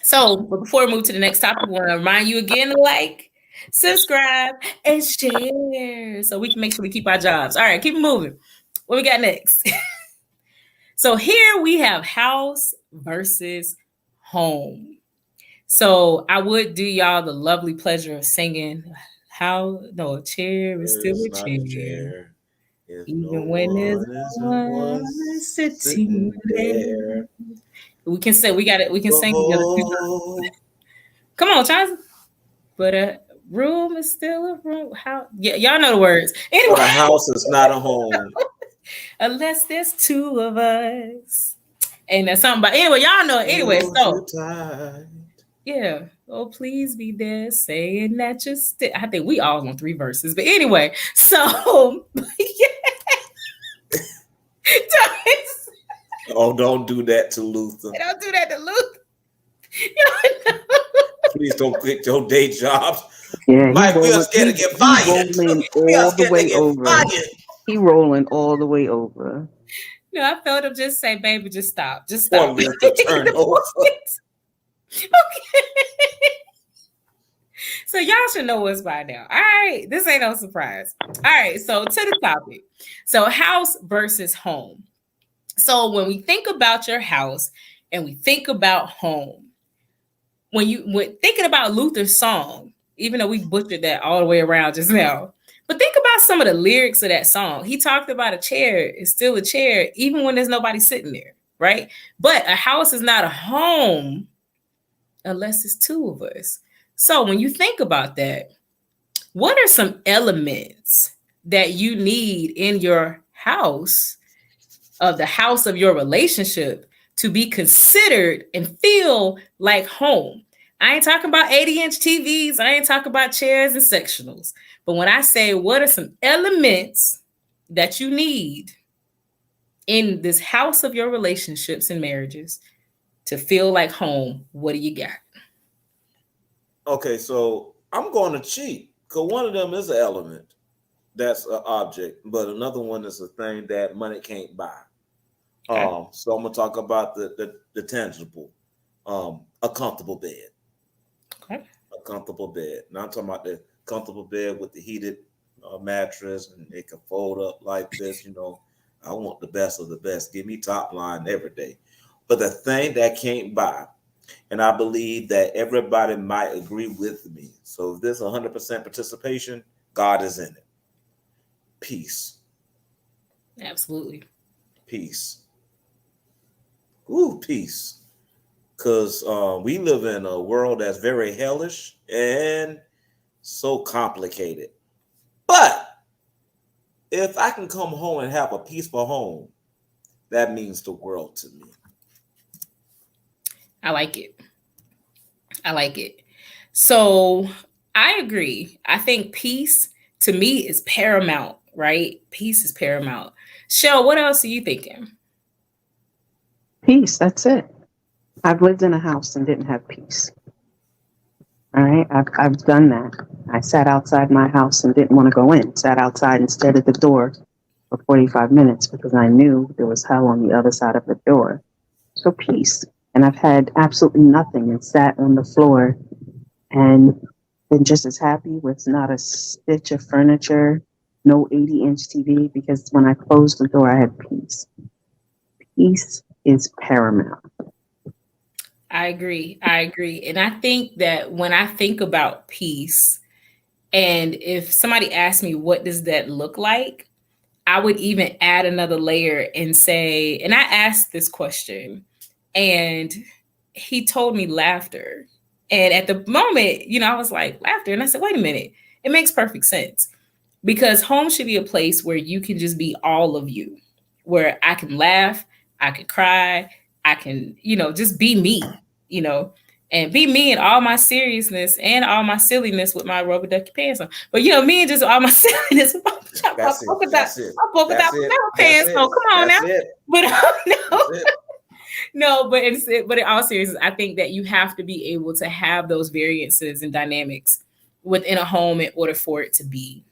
Speaker 1: So, but before we move to the next topic, I want to remind you again to like, subscribe, and share so we can make sure we keep our jobs. All right, keep it moving. What we got next? So here we have house versus home. So I would do y'all the lovely pleasure of singing a chair is still a chair. Even when there's no one sitting there. We can say we got it. We can sing together. Come on, Chauncey. But a room is still a room. Yeah, y'all know the words. Anyway,
Speaker 2: but a house is not a home
Speaker 1: unless there's two of us. And that's something about anyway, y'all know it. Anyway, so yeah. Oh, please be there saying that you're still. I think we all on 3 verses, but anyway, so
Speaker 2: oh, don't do that to Luther.
Speaker 1: Don't do that to Luther.
Speaker 2: Please don't quit your day jobs.
Speaker 5: Yeah,
Speaker 2: Mike, we are scared to get fired.
Speaker 5: He rolling all the way over.
Speaker 1: No, I felt him just say, baby, just stop. Just stop.
Speaker 2: Luther, turn over.
Speaker 1: Okay. So y'all should know what's by now. All right. This ain't no surprise. All right. So to the topic. So house versus home. So when we think about your house and we think about home, when thinking about Luther's song, even though we butchered that all the way around just now, but think about some of the lyrics of that song. He talked about a chair is still a chair, even when there's nobody sitting there, right? But a house is not a home unless it's 2 of us. So when you think about that, what are some elements that you need in your house, of the house of your relationship, to be considered and feel like home? I ain't talking about 80-inch TVs. I ain't talking about chairs and sectionals. But when I say what are some elements that you need in this house of your relationships and marriages to feel like home, what do you got?
Speaker 2: Okay, so I'm going to cheat because one of them is an element that's an object, but another one is a thing that money can't buy. Okay. So I'm going to talk about the tangible, a comfortable bed.
Speaker 1: Okay.
Speaker 2: A comfortable bed. Now I'm talking about the comfortable bed with the heated mattress, and it can fold up like this. I want the best of the best. Give me top line every day. But the thing that can't buy, and I believe that everybody might agree with me. So if there's 100% participation, God is in it. peace.
Speaker 1: Absolutely.
Speaker 2: Peace. Ooh, peace. Because we live in a world that's very hellish and so complicated. But if I can come home and have a peaceful home, that means the world to me.
Speaker 1: I like it. I like it. So I agree. I think peace to me is paramount, right? Peace is paramount. Shell, what else are you thinking?
Speaker 5: Peace. That's it. I've lived in a house and didn't have peace. All right. I've done that. I sat outside my house and didn't want to go in. Sat outside and stared at the door for 45 minutes because I knew there was hell on the other side of the door. So peace. And I've had absolutely nothing and sat on the floor and been just as happy with not a stitch of furniture, no 80-inch TV, because when I closed the door, I had peace. Peace is paramount.
Speaker 1: I agree. And I think that when I think about peace, and if somebody asked me, what does that look like? I would even add another layer and say, and I asked this question, and he told me laughter. And at the moment, I was like, laughter. And I said, wait a minute, it makes perfect sense. Because home should be a place where you can just be all of you, where I can laugh, I can cry, I can, just be me, and be me in all my seriousness and all my silliness with my rubber ducky pants on. But me and just all my silliness,
Speaker 2: That's it. That's it.
Speaker 1: my polka dot pants. So come on now. But no, but in all seriousness, I think that you have to be able to have those variances and dynamics within a home in order for it to be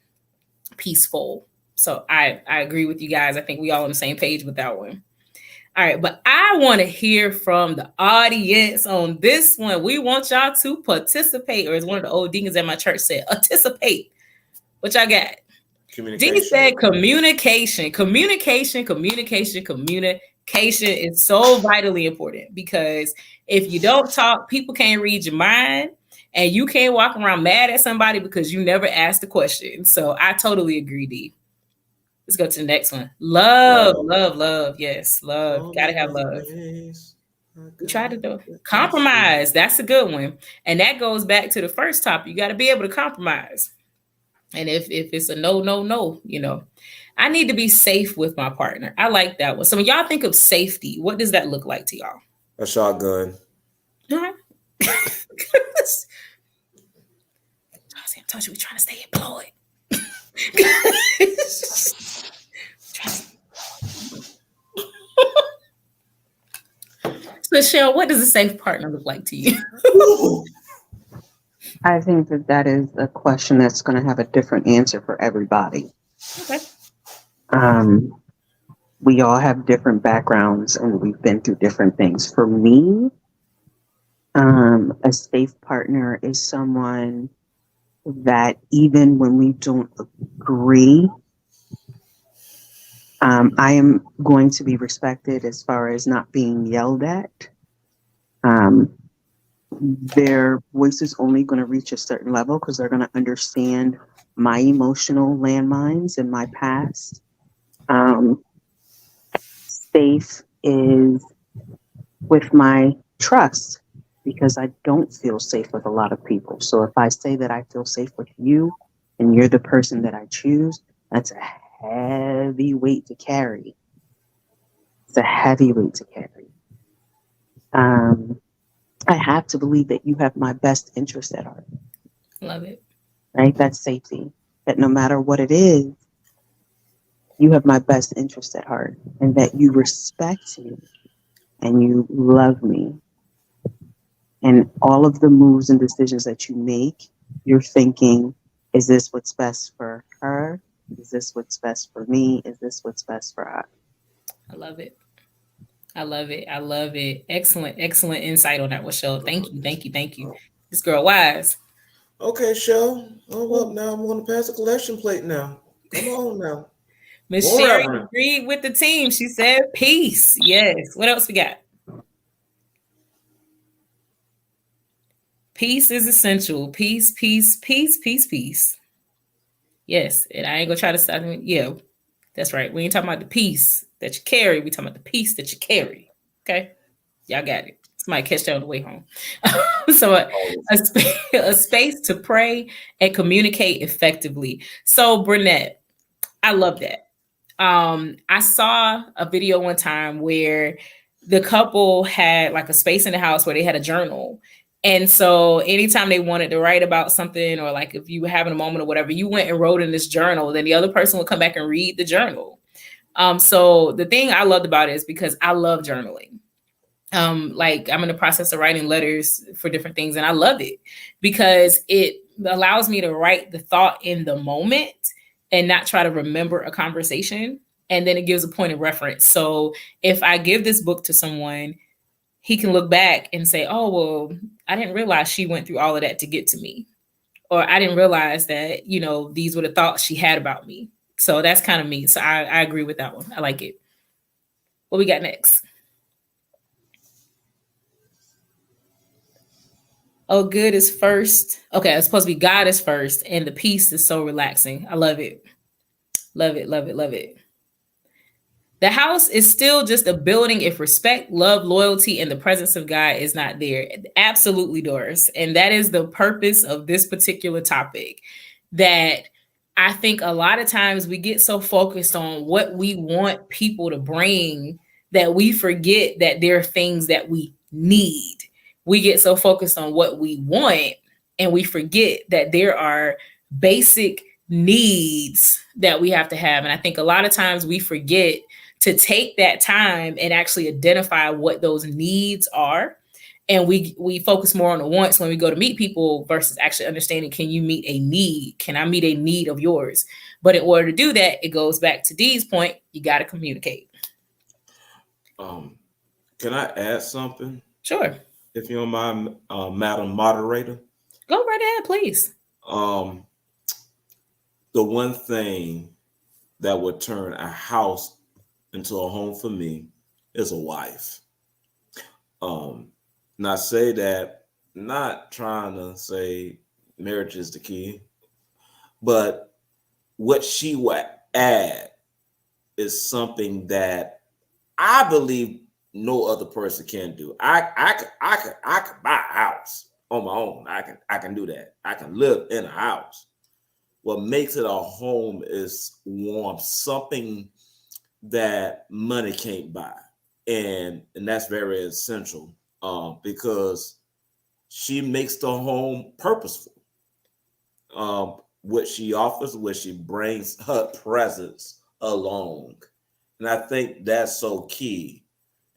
Speaker 1: peaceful. So I agree with you guys. I think we all on the same page with that one. All right, but I want to hear from the audience on this one. We want y'all to participate, or as one of the old deacons at my church said, participate. What y'all got? Dean said communication. Communication is so vitally important, because if you don't talk, people can't read your mind, and you can't walk around mad at somebody because you never asked the question. So I totally agree, D. Let's go to the next one. Love. Yes, love. Gotta have love. We tried to do compromise. That's a good one. And that goes back to the first topic. You got to be able to compromise. And if it's a no, I need to be safe with my partner. I like that one. So when y'all think of safety, what does that look like to y'all?
Speaker 2: A shotgun.
Speaker 1: I told you we're trying to stay employed. So, Shell, what does a safe partner look like to you?
Speaker 5: I think that is a question that's going to have a different answer for everybody.
Speaker 1: Okay.
Speaker 5: We all have different backgrounds and we've been through different things. For me, a safe partner is someone that even when we don't agree, I am going to be respected as far as not being yelled at. Their voice is only going to reach a certain level because they're going to understand my emotional landmines and my past. Safe is with my trust, because I don't feel safe with a lot of people. So if I say that I feel safe with you and you're the person that I choose, that's a heavy weight to carry. It's a heavy weight to carry. I have to believe that you have my best interest at heart.
Speaker 1: Love it.
Speaker 5: Right? That's safety. That no matter what it is, you have my best interest at heart, and that you respect me and you love me. And all of the moves and decisions that you make, you're thinking, is this what's best for her? Is this what's best for me? Is this what's best for us?
Speaker 1: I love it. Excellent insight on that one, Shell. Thank you. This girl wise.
Speaker 2: Okay, Shell. Oh, well, now I'm going to pass the collection plate now. Come on now.
Speaker 1: Miss Sherry agreed with the team. She said peace. Yes. What else we got? Peace is essential. Peace. Yes, and I ain't gonna try to stop me. Yeah, that's right. We ain't talking about the piece that you carry. We talking about the piece that you carry. Okay, y'all got it. Somebody catch that on the way home. So a space to pray and communicate effectively. So Burnett, I love that. I saw a video one time where the couple had like a space in the house where they had a journal. And so anytime they wanted to write about something, or like if you were having a moment or whatever, you went and wrote in this journal, then the other person would come back and read the journal. So the thing I loved about it is because I love journaling. Like I'm in the process of writing letters for different things, and I love it because it allows me to write the thought in the moment and not try to remember a conversation. And then it gives a point of reference. So if I give this book to someone, he can look back and say, oh, well, I didn't realize she went through all of that to get to me. Or I didn't realize that, you know, these were the thoughts she had about me. So that's kind of me. So I agree with that one. I like it. What we got next? Oh, good is first. Okay, it's supposed to be God is first, and the peace is so relaxing. I love it. Love it, love it, love it. The house is still just a building if respect, love, loyalty, and the presence of God is not there. Absolutely, Doris. And that is the purpose of this particular topic. That I think a lot of times we get so focused on what we want people to bring that we forget that there are things that we need. We get so focused on what we want and we forget that there are basic needs that we have to have. And I think a lot of times we forget to take that time and actually identify what those needs are. And we focus more on the wants when we go to meet people versus actually understanding, can you meet a need? Can I meet a need of yours? But in order to do that, it goes back to Dee's point, you got to communicate.
Speaker 2: Can I add something?
Speaker 1: Sure.
Speaker 2: If you don't mind, Madam Moderator.
Speaker 1: Go right ahead, please.
Speaker 2: The one thing that would turn a house into a home for me is a wife. And I say that not trying to say marriage is the key, but what she would add is something that I believe no other person can do. I could buy a house on my own. I can do that. I can live in a house. What makes it a home is warmth, something that money can't buy, and that's very essential because she makes the home purposeful. What she offers, what she brings, her presence along, and I think that's so key.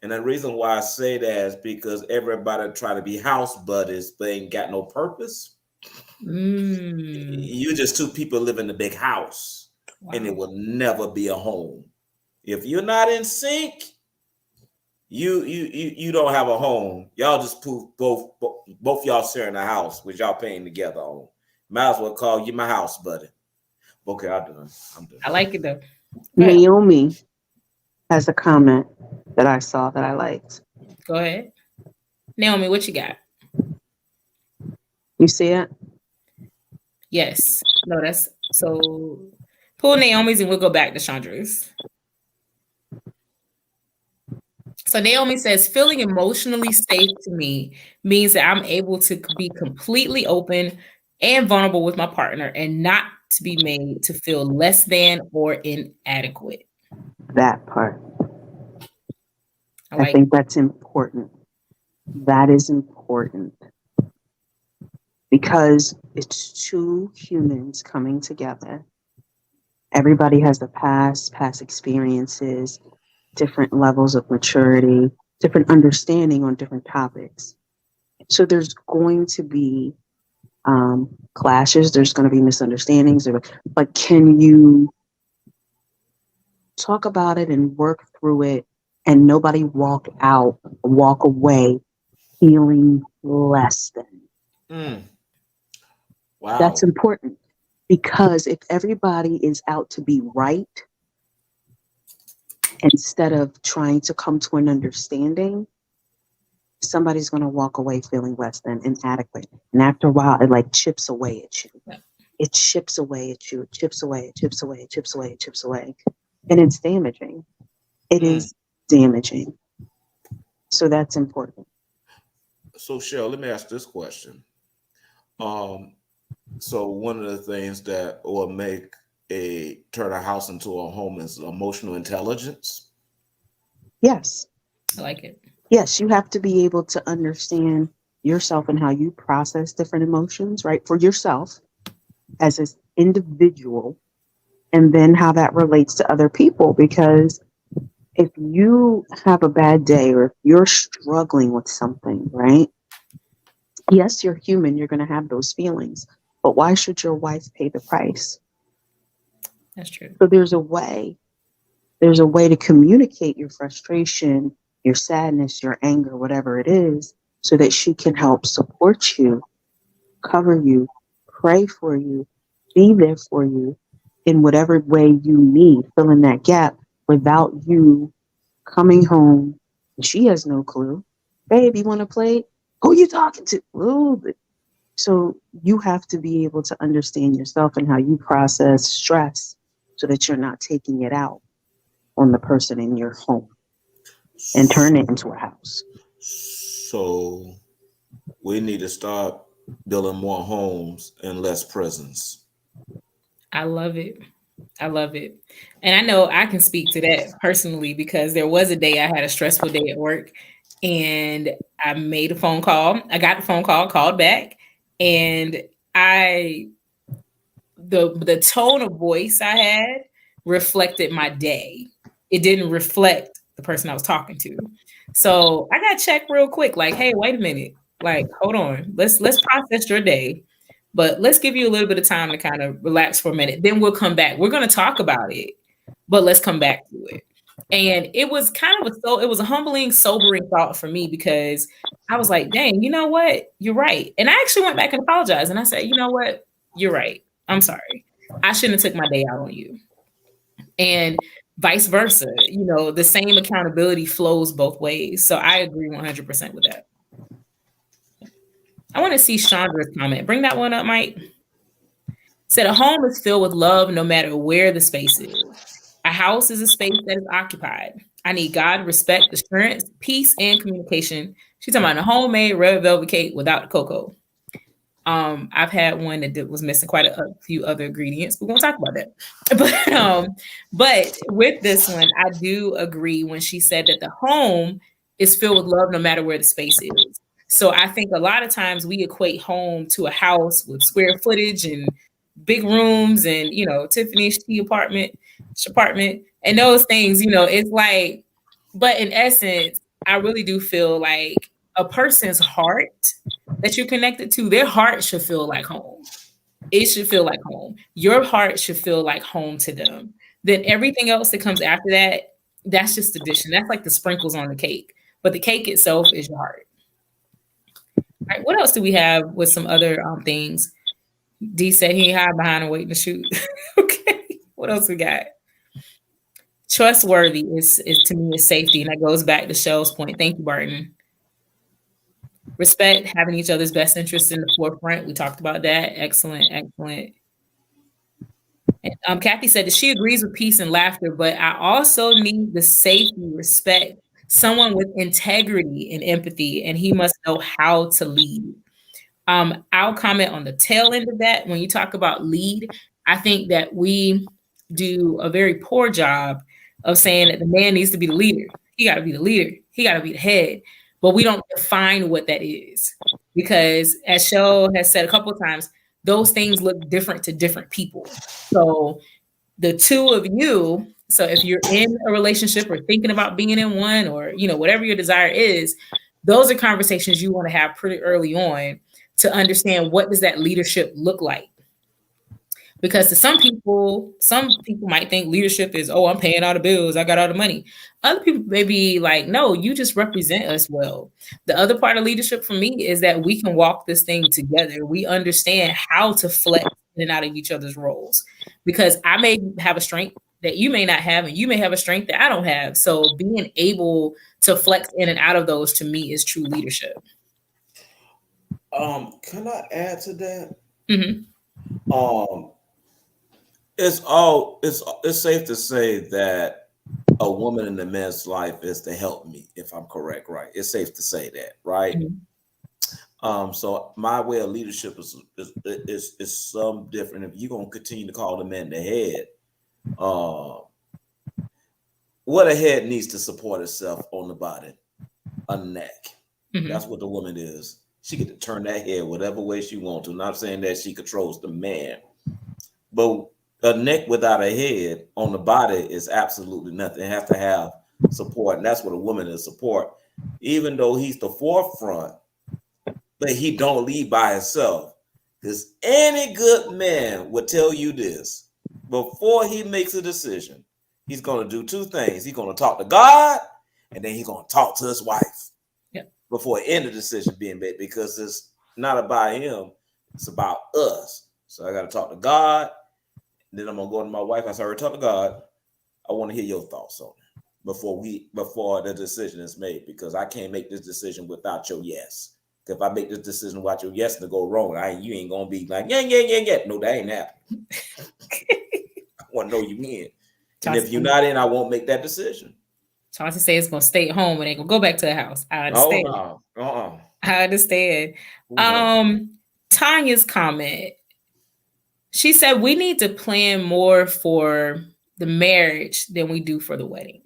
Speaker 2: And the reason why I say that is because everybody try to be house buddies, but ain't got no purpose. You just two people live in a big house, and it will never be a home. If you're not in sync, you don't have a home. Y'all just both y'all sharing a house, which y'all paying together on. Might as well call you my house buddy. Okay, I'm done.
Speaker 1: I like it though.
Speaker 5: Naomi has a comment that I saw that I liked.
Speaker 1: Go ahead. Naomi, what you got?
Speaker 5: You see it?
Speaker 1: Yes. No, that's so pull Naomi's and we'll go back to Chandra's. So Naomi says, feeling emotionally safe to me means that I'm able to be completely open and vulnerable with my partner and not to be made to feel less than or inadequate.
Speaker 5: That part.
Speaker 1: I
Speaker 5: think that's important. That is important. Because it's two humans coming together. Everybody has a past experiences, different levels of maturity, different understanding on different topics. So there's going to be clashes, there's going to be misunderstandings, but can you talk about it and work through it and nobody walk away feeling less than?
Speaker 2: Wow.
Speaker 5: That's important, because if everybody is out to be right instead of trying to come to an understanding, somebody's going to walk away feeling less than, inadequate. And after a while, it like chips away at you. it chips away at you. It chips away, it chips away, it chips away, it chips away. And it's damaging. It is damaging. So that's important.
Speaker 2: So, Cheryl, let me ask this question. So one of the things that will make turn a house into a home is emotional intelligence.
Speaker 5: Yes.
Speaker 1: I like it.
Speaker 5: Yes, you have to be able to understand yourself and how you process different emotions, right? For yourself as an individual, and then how that relates to other people. Because if you have a bad day or if you're struggling with something, right? Yes, you're human, you're going to have those feelings, but why should your wife pay the price?
Speaker 1: That's true.
Speaker 5: So there's a way to communicate your frustration, your sadness, your anger, whatever it is, so that she can help support you, cover you, pray for you, be there for you in whatever way you need, fill in that gap without you coming home and she has no clue. Babe, you want to play? Who you talking to? Ooh. So you have to be able to understand yourself and how you process stress so that you're not taking it out on the person in your home and turn it into a house.
Speaker 2: So we need to start building more homes and less prisons.
Speaker 1: I love it. I love it. And I know I can speak to that personally because there was a day I had a stressful day at work and I made a phone call. I got the phone call, called back, and the tone of voice I had reflected my day. It didn't reflect the person I was talking to. So I got checked real quick, like, hey, wait a minute. Like, hold on. Let's process your day. But let's give you a little bit of time to kind of relax for a minute. Then we'll come back. We're going to talk about it, but let's come back to it. And it was kind of it was a humbling, sobering thought for me because I was like, dang, you know what? You're right. And I actually went back and apologized. And I said, you know what? You're right. I'm sorry. I shouldn't have took my day out on you. And vice versa. You know, the same accountability flows both ways. So I agree 100% with that. I want to see Chandra's comment. Bring that one up, Mike. Said a home is filled with love no matter where the space is. A house is a space that is occupied. I need God, respect, assurance, peace, and communication. She's talking about a homemade red velvet cake without the cocoa. I've had one that was missing quite a few other ingredients. We're gonna talk about that. But with this one, I do agree when she said that the home is filled with love no matter where the space is. So I think a lot of times we equate home to a house with square footage and big rooms and Tiffany's apartment and those things. It's like, but in essence, I really do feel like a person's heart that you're connected to, their heart should feel like home. It should feel like home. Your heart should feel like home to them. Then everything else that comes after that, that's just addition. That's like the sprinkles on the cake. But the cake itself is your heart. All right, what else do we have with some other things? D said he hide behind and waiting to shoot. Okay, what else we got? Trustworthy is to me is safety, and that goes back to Shell's point. Thank you, Barton. Respect, having each other's best interests in the forefront. We talked about that. Excellent. And, Kathy said that she agrees with peace and laughter, but I also need the safety, respect, someone with integrity and empathy, and he must know how to lead. I'll comment on the tail end of that. When you talk about lead, I think that we do a very poor job of saying that the man needs to be the leader. He got to be the leader. He got to be the head. But we don't define what that is because, as Shell has said a couple of times, those things look different to different people. So the two of you, so if you're in a relationship or thinking about being in one or, whatever your desire is, those are conversations you want to have pretty early on to understand what does that leadership look like. Because to some people might think leadership is, oh, I'm paying all the bills, I got all the money. Other people may be like, no, you just represent us well. The other part of leadership for me is that we can walk this thing together. We understand how to flex in and out of each other's roles. Because I may have a strength that you may not have, and you may have a strength that I don't have. So being able to flex in and out of those, to me, is true leadership.
Speaker 2: Can I add to that?
Speaker 1: Mm-hmm.
Speaker 2: Um, it's safe to say that a woman in a man's life is to help me, if I'm correct, right? It's safe to say that, right? So my way of leadership is some different. If you're gonna continue to call the man the head, what a head needs to support itself on the body, a neck. That's what the woman is. She get to turn that head whatever way she wants to. Not saying that she controls the man, but a neck without a head on the body is absolutely nothing. It has to have support, and that's what a woman is, support. Even though he's the forefront, but he don't lead by himself. Because any good man would tell you this: before he makes a decision, he's going to do two things. He's going to talk to God, and then he's going to talk to his wife before any decision being made, because it's not about him, it's about us. So I got to talk to God, and then I'm going to go to my wife. I said, talk to God. I want to hear your thoughts on it before the decision is made, because I can't make this decision without your yes. If I make this decision without your yes to go wrong, you ain't going to be like, yeah. No, that ain't happening. I want to know you in. And if you're not in, I won't make that decision.
Speaker 1: Chauncey says it's gonna stay at home and ain't gonna go back to the house. I understand.
Speaker 2: Oh, no.
Speaker 1: I understand. Tanya's comment. She said we need to plan more for the marriage than we do for the wedding.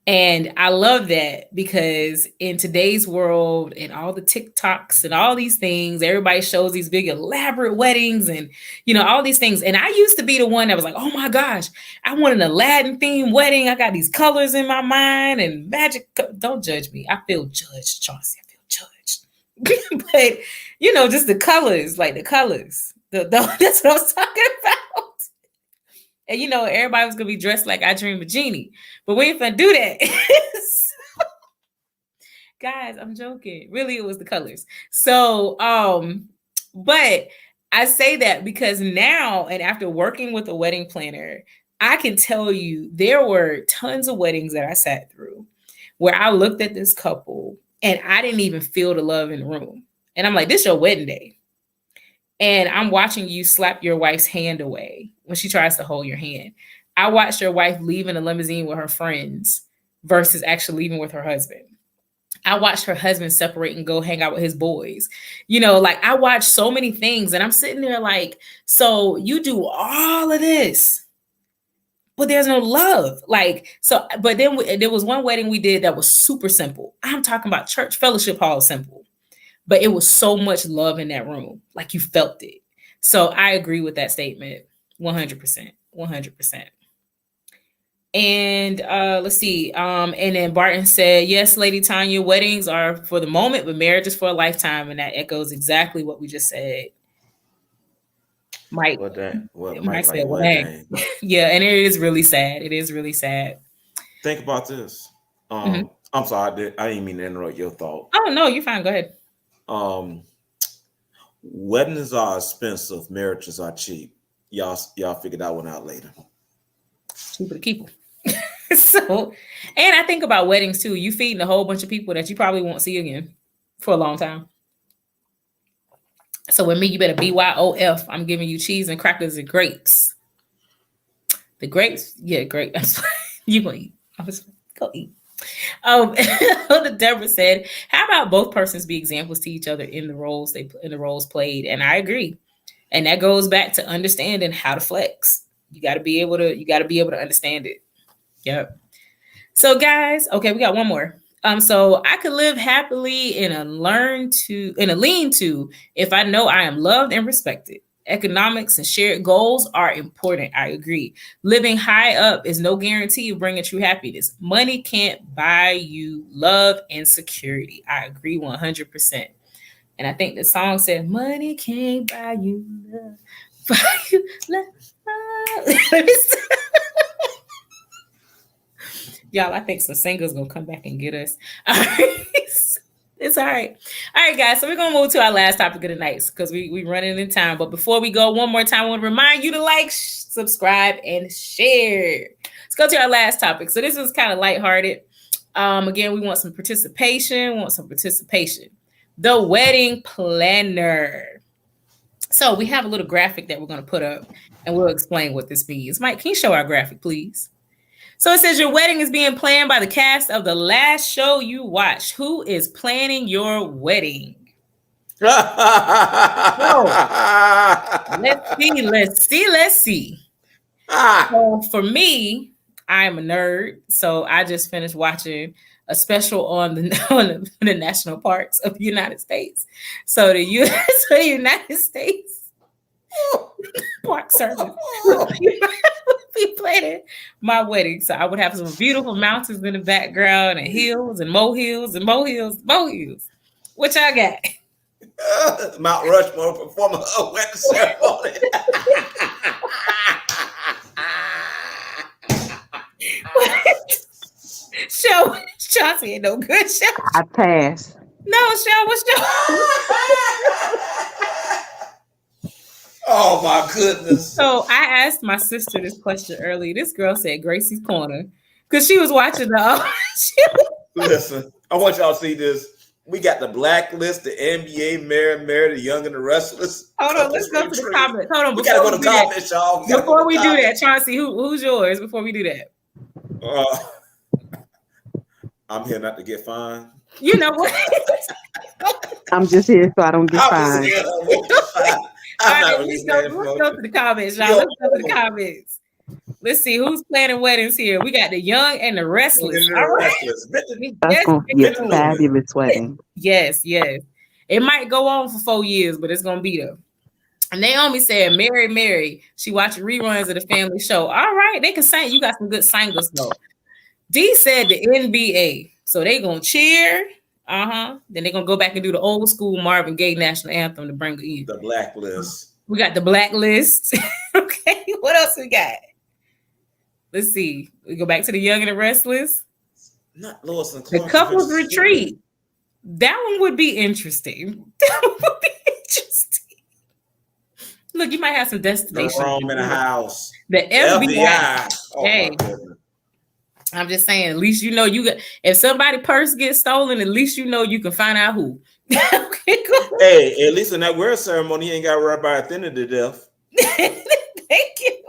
Speaker 1: And I love that, because in today's world and all the TikToks and all these things, everybody shows these big elaborate weddings and, all these things. And I used to be the one that was like, oh my gosh, I want an Aladdin themed wedding. I got these colors in my mind and magic. Don't judge me. I feel judged, Chauncey. I feel judged. But, just the colors, like the colors. That's what I was talking about. And everybody was gonna be dressed like I Dream of Genie, but we ain't gonna do that. Guys, I'm joking. Really, it was the colors. So, but I say that because now, and after working with a wedding planner, I can tell you there were tons of weddings that I sat through where I looked at this couple and I didn't even feel the love in the room. And I'm like, this is your wedding day. And I'm watching you slap your wife's hand away when she tries to hold your hand. I watched your wife leave in a limousine with her friends versus actually leaving with her husband. I watched her husband separate and go hang out with his boys. I watched so many things, and I'm sitting there like, so you do all of this, but there's no love. But then there was one wedding we did that was super simple. I'm talking about church fellowship hall simple. But it was so much love in that room. Like, you felt it. So I agree with that statement. 100%. 100%. And let's see. And then Barton said, yes, Lady Tanya, weddings are for the moment, but marriage is for a lifetime. And that echoes exactly what we just said. Mike. Mike said, well, dang. Yeah, and it is really sad. It is really sad.
Speaker 2: Think about this. I'm sorry, I didn't mean to interrupt your thought.
Speaker 1: Oh, no, you're fine. Go ahead.
Speaker 2: Weddings are expensive, marriages are cheap. Y'all figure that one out later.
Speaker 1: Cheaper to keep them. So, and I think about weddings too. You feeding a whole bunch of people that you probably won't see again for a long time. So with me, you better BYOF. I'm giving you cheese and crackers and grapes. The grapes, yeah, great. You gonna eat? Go eat. Deborah said, how about both persons be examples to each other in the roles played? And I agree. And that goes back to understanding how to flex. You got to be able to understand it. Yep. So guys, okay, we got one more. So I could live happily in a lean-to if I know I am loved and respected. Economics and shared goals are important. I agree. Living high up is no guarantee of bringing true happiness. Money can't buy you love and security. I agree 100%. And I think the song said, money can't buy you love. Buy you love. Y'all, I think some singers gonna come back and get us. All right. It's all right. All right, guys. So we're going to move to our last topic of the night because we running in time. But before we go, one more time, I want to remind you to like, subscribe, and share. Let's go to our last topic. So this is kind of lighthearted. Again, we want some participation. The wedding planner. So we have a little graphic that we're going to put up, and we'll explain what this means. Mike, can you show our graphic, please? So it says your wedding is being planned by the cast of the last show you watched. Who is planning your wedding? Let's see. So for me, I'm a nerd, so I just finished watching a special on the national parks of the United States. So the United States Park Service be planning my wedding. So I would have some beautiful mountains in the background and hills and molehills and molehills. What y'all got?
Speaker 2: Mount Rushmore performing a wedding ceremony.
Speaker 1: Show Chauncey ain't no good show.
Speaker 5: I pass.
Speaker 1: No, show what's show?
Speaker 2: Oh my goodness.
Speaker 1: So I asked my sister this question earlier. This girl said Gracie's Corner because she was watching the.
Speaker 2: Listen, I want y'all to see this. We got the Blacklist, the NBA, Mary, the Young and the Restless.
Speaker 1: Hold on, let's go to the comments. Hold on,
Speaker 2: we gotta go to comments, y'all.
Speaker 1: Before we do that, Chauncey, who's yours? Before we do that,
Speaker 2: I'm here not to get fined.
Speaker 1: You know what?
Speaker 5: I'm just here so I don't get fined.
Speaker 1: Let's go to the comments, y'all. Let's go to the comments. Let's see who's planning weddings here. We got the Young and the Restless. All right.
Speaker 5: That's going to be a fabulous wedding.
Speaker 1: Yes. It might go on for 4 years, but it's going to be there. And Naomi said, Mary, she watching reruns of the family show. All right, they can sing. You got some good singers, though. D said the NBA. So they going to cheer. Then they're going to go back and do the old school Marvin Gaye national anthem to bring in.
Speaker 2: The Blacklist.
Speaker 1: We got the Blacklist. Okay, what else we got? Let's see. We go back to the Young and the Restless.
Speaker 2: Not Lois and Clark.
Speaker 1: The Couples Retreat. That one would be interesting. Look, you might have some destination.
Speaker 2: The Rome in the house.
Speaker 1: The FBI.
Speaker 2: Oh,
Speaker 1: hey, I'm just saying. At least you know you got. If somebody's purse gets stolen, at least you know you can find out who. Okay, cool.
Speaker 2: Hey, at least in that wear ceremony, you ain't got right by offended to death.
Speaker 1: Thank you.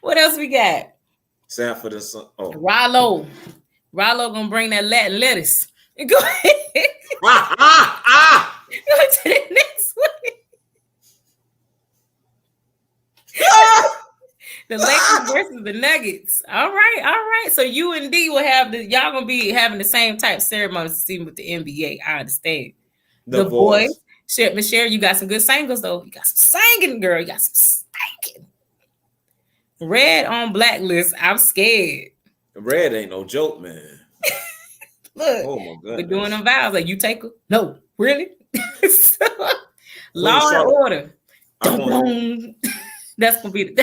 Speaker 1: What else we got?
Speaker 2: Sanford and Son. Oh,
Speaker 1: Rollo gonna bring that Latin lettuce. Go ahead. Go to the next one. The Lakers versus the Nuggets. All right. So you and D will have y'all gonna be having the same type ceremony scene with the NBA. I understand. The boys. Michelle, you got some good singers though. You got some singing, girl. You got some singing. Red on Blacklist. I'm scared.
Speaker 2: Red ain't no joke, man.
Speaker 1: Look,
Speaker 2: oh my God,
Speaker 1: we're doing them vows. Like, you take her? No, really? Law and Order. That's gonna be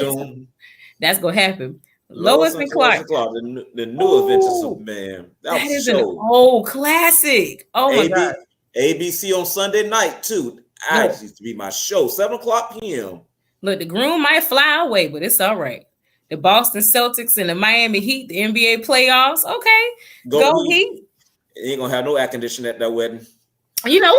Speaker 1: that's gonna happen. Lois and Clark.
Speaker 2: The new Adventures of Man. That is an
Speaker 1: old classic. Oh my God.
Speaker 2: ABC on Sunday night too. That used to be my show. 7:00 p.m.
Speaker 1: Look, the groom might fly away, but it's all right. The Boston Celtics and the Miami Heat, the NBA playoffs. Okay, go Heat.
Speaker 2: Ain't gonna have no air conditioning at that wedding.
Speaker 1: You know,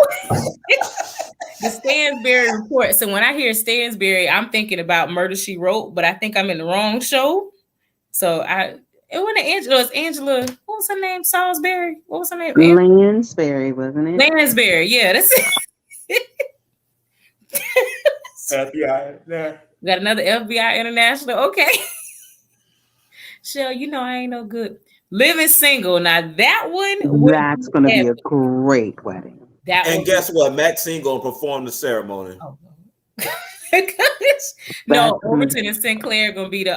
Speaker 1: the Stansberry report. So when I hear Stansberry, I'm thinking about Murder, She Wrote, but I think I'm in the wrong show. So it wasn't Angela. It's Angela. What was her name? Salisbury. What was her name?
Speaker 5: Lansbury, wasn't it?
Speaker 1: Lansbury. Yeah, that's it.
Speaker 2: FBI. Yeah.
Speaker 1: Got another FBI International. Okay. Shell, you know I ain't no good. Living Single. Now that one.
Speaker 5: That's going to be a great wedding.
Speaker 2: And guess what? Maxine going to perform the ceremony.
Speaker 1: Oh. No, Overton and Sinclair going to be the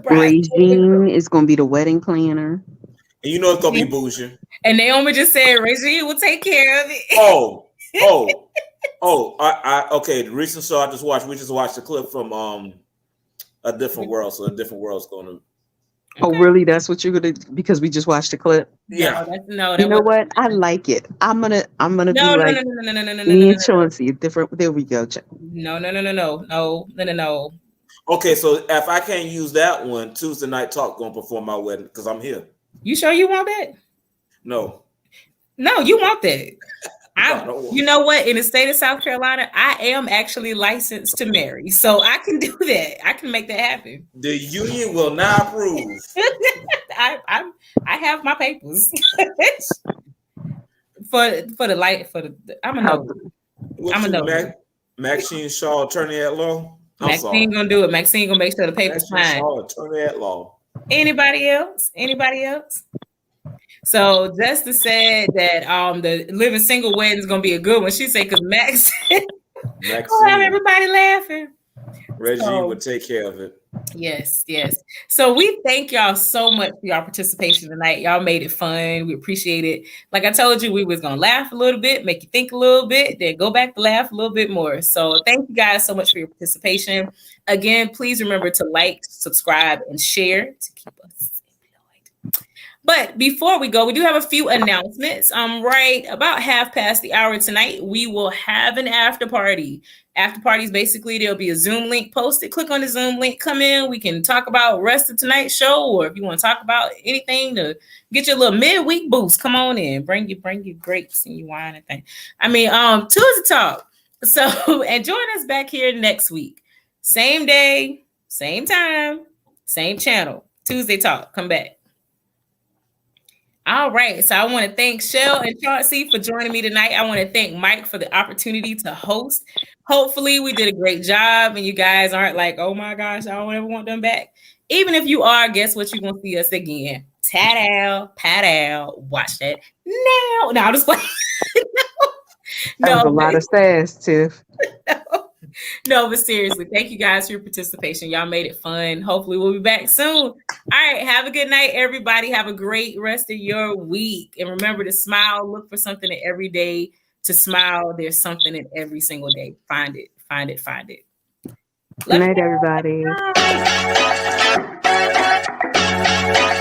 Speaker 1: bride.
Speaker 5: Regine is going to be the wedding planner.
Speaker 2: And you know it's going to be bougie.
Speaker 1: And Naomi just said Regine will take care of it.
Speaker 2: Okay. The recent show I just watched, we just watched a clip from A Different World. So A Different World's going to.
Speaker 5: Okay. Oh, really? That's what you're gonna? Because we just watched the clip.
Speaker 2: Yeah.
Speaker 1: No.
Speaker 5: You know what? I like it. I'm gonna be like me and Chauncey. Different. There we go.
Speaker 1: No.
Speaker 2: Okay, so if I can't use that one, Tuesday Night Talk gonna perform my wedding because I'm here.
Speaker 1: You sure you want that?
Speaker 2: No,
Speaker 1: you want that. You know what? In the state of South Carolina, I am actually licensed to marry, so I can do that. I can make that happen.
Speaker 2: The union will not approve.
Speaker 1: I have my papers for the light for the. I'm a no. I'm a no.
Speaker 2: Maxine Shaw, attorney at law.
Speaker 1: Maxine gonna do it. Maxine gonna make sure the papers fine.
Speaker 2: Shaw, attorney at law.
Speaker 1: Anybody else? So Justice said that the living single wedding is gonna be a good one. She said because Max will have everybody laughing.
Speaker 2: Reggie would take care of it.
Speaker 1: Yes. So we thank y'all so much for y'all participation tonight. Y'all made it fun. We appreciate it. Like I told you, we was gonna laugh a little bit, make you think a little bit, then go back to laugh a little bit more. So thank you guys so much for your participation. Again, please remember to like, subscribe, and share to keep us employed. But before we go, we do have a few announcements. Right about 1:30 tonight, we will have an after party. After parties, basically, there'll be a Zoom link posted. Click on the Zoom link, come in. We can talk about the rest of tonight's show, or if you want to talk about anything to get your little midweek boost, come on in. Bring your grapes and your wine and things. Tuesday Talk. So, and join us back here next week. Same day, same time, same channel. Tuesday Talk. Come back. All right. So I want to thank Shell and Chauncey for joining me tonight. I want to thank Mike for the opportunity to host. Hopefully we did a great job and you guys aren't like, oh my gosh, I don't ever want them back. Even if you are, guess what? You're going to see us again. Tat-ow, pat-ow. Watch that now. No, I'm just playing.
Speaker 5: That was a lot of sass, Tiff.
Speaker 1: No, but seriously, thank you guys for your participation. Y'all made it fun. Hopefully we'll be back soon. All right, have a good night, everybody. Have a great rest of your week. And remember to smile. Look for something in every day to smile. There's something in every single day. Find it.
Speaker 5: Good night, everybody.
Speaker 1: Bye.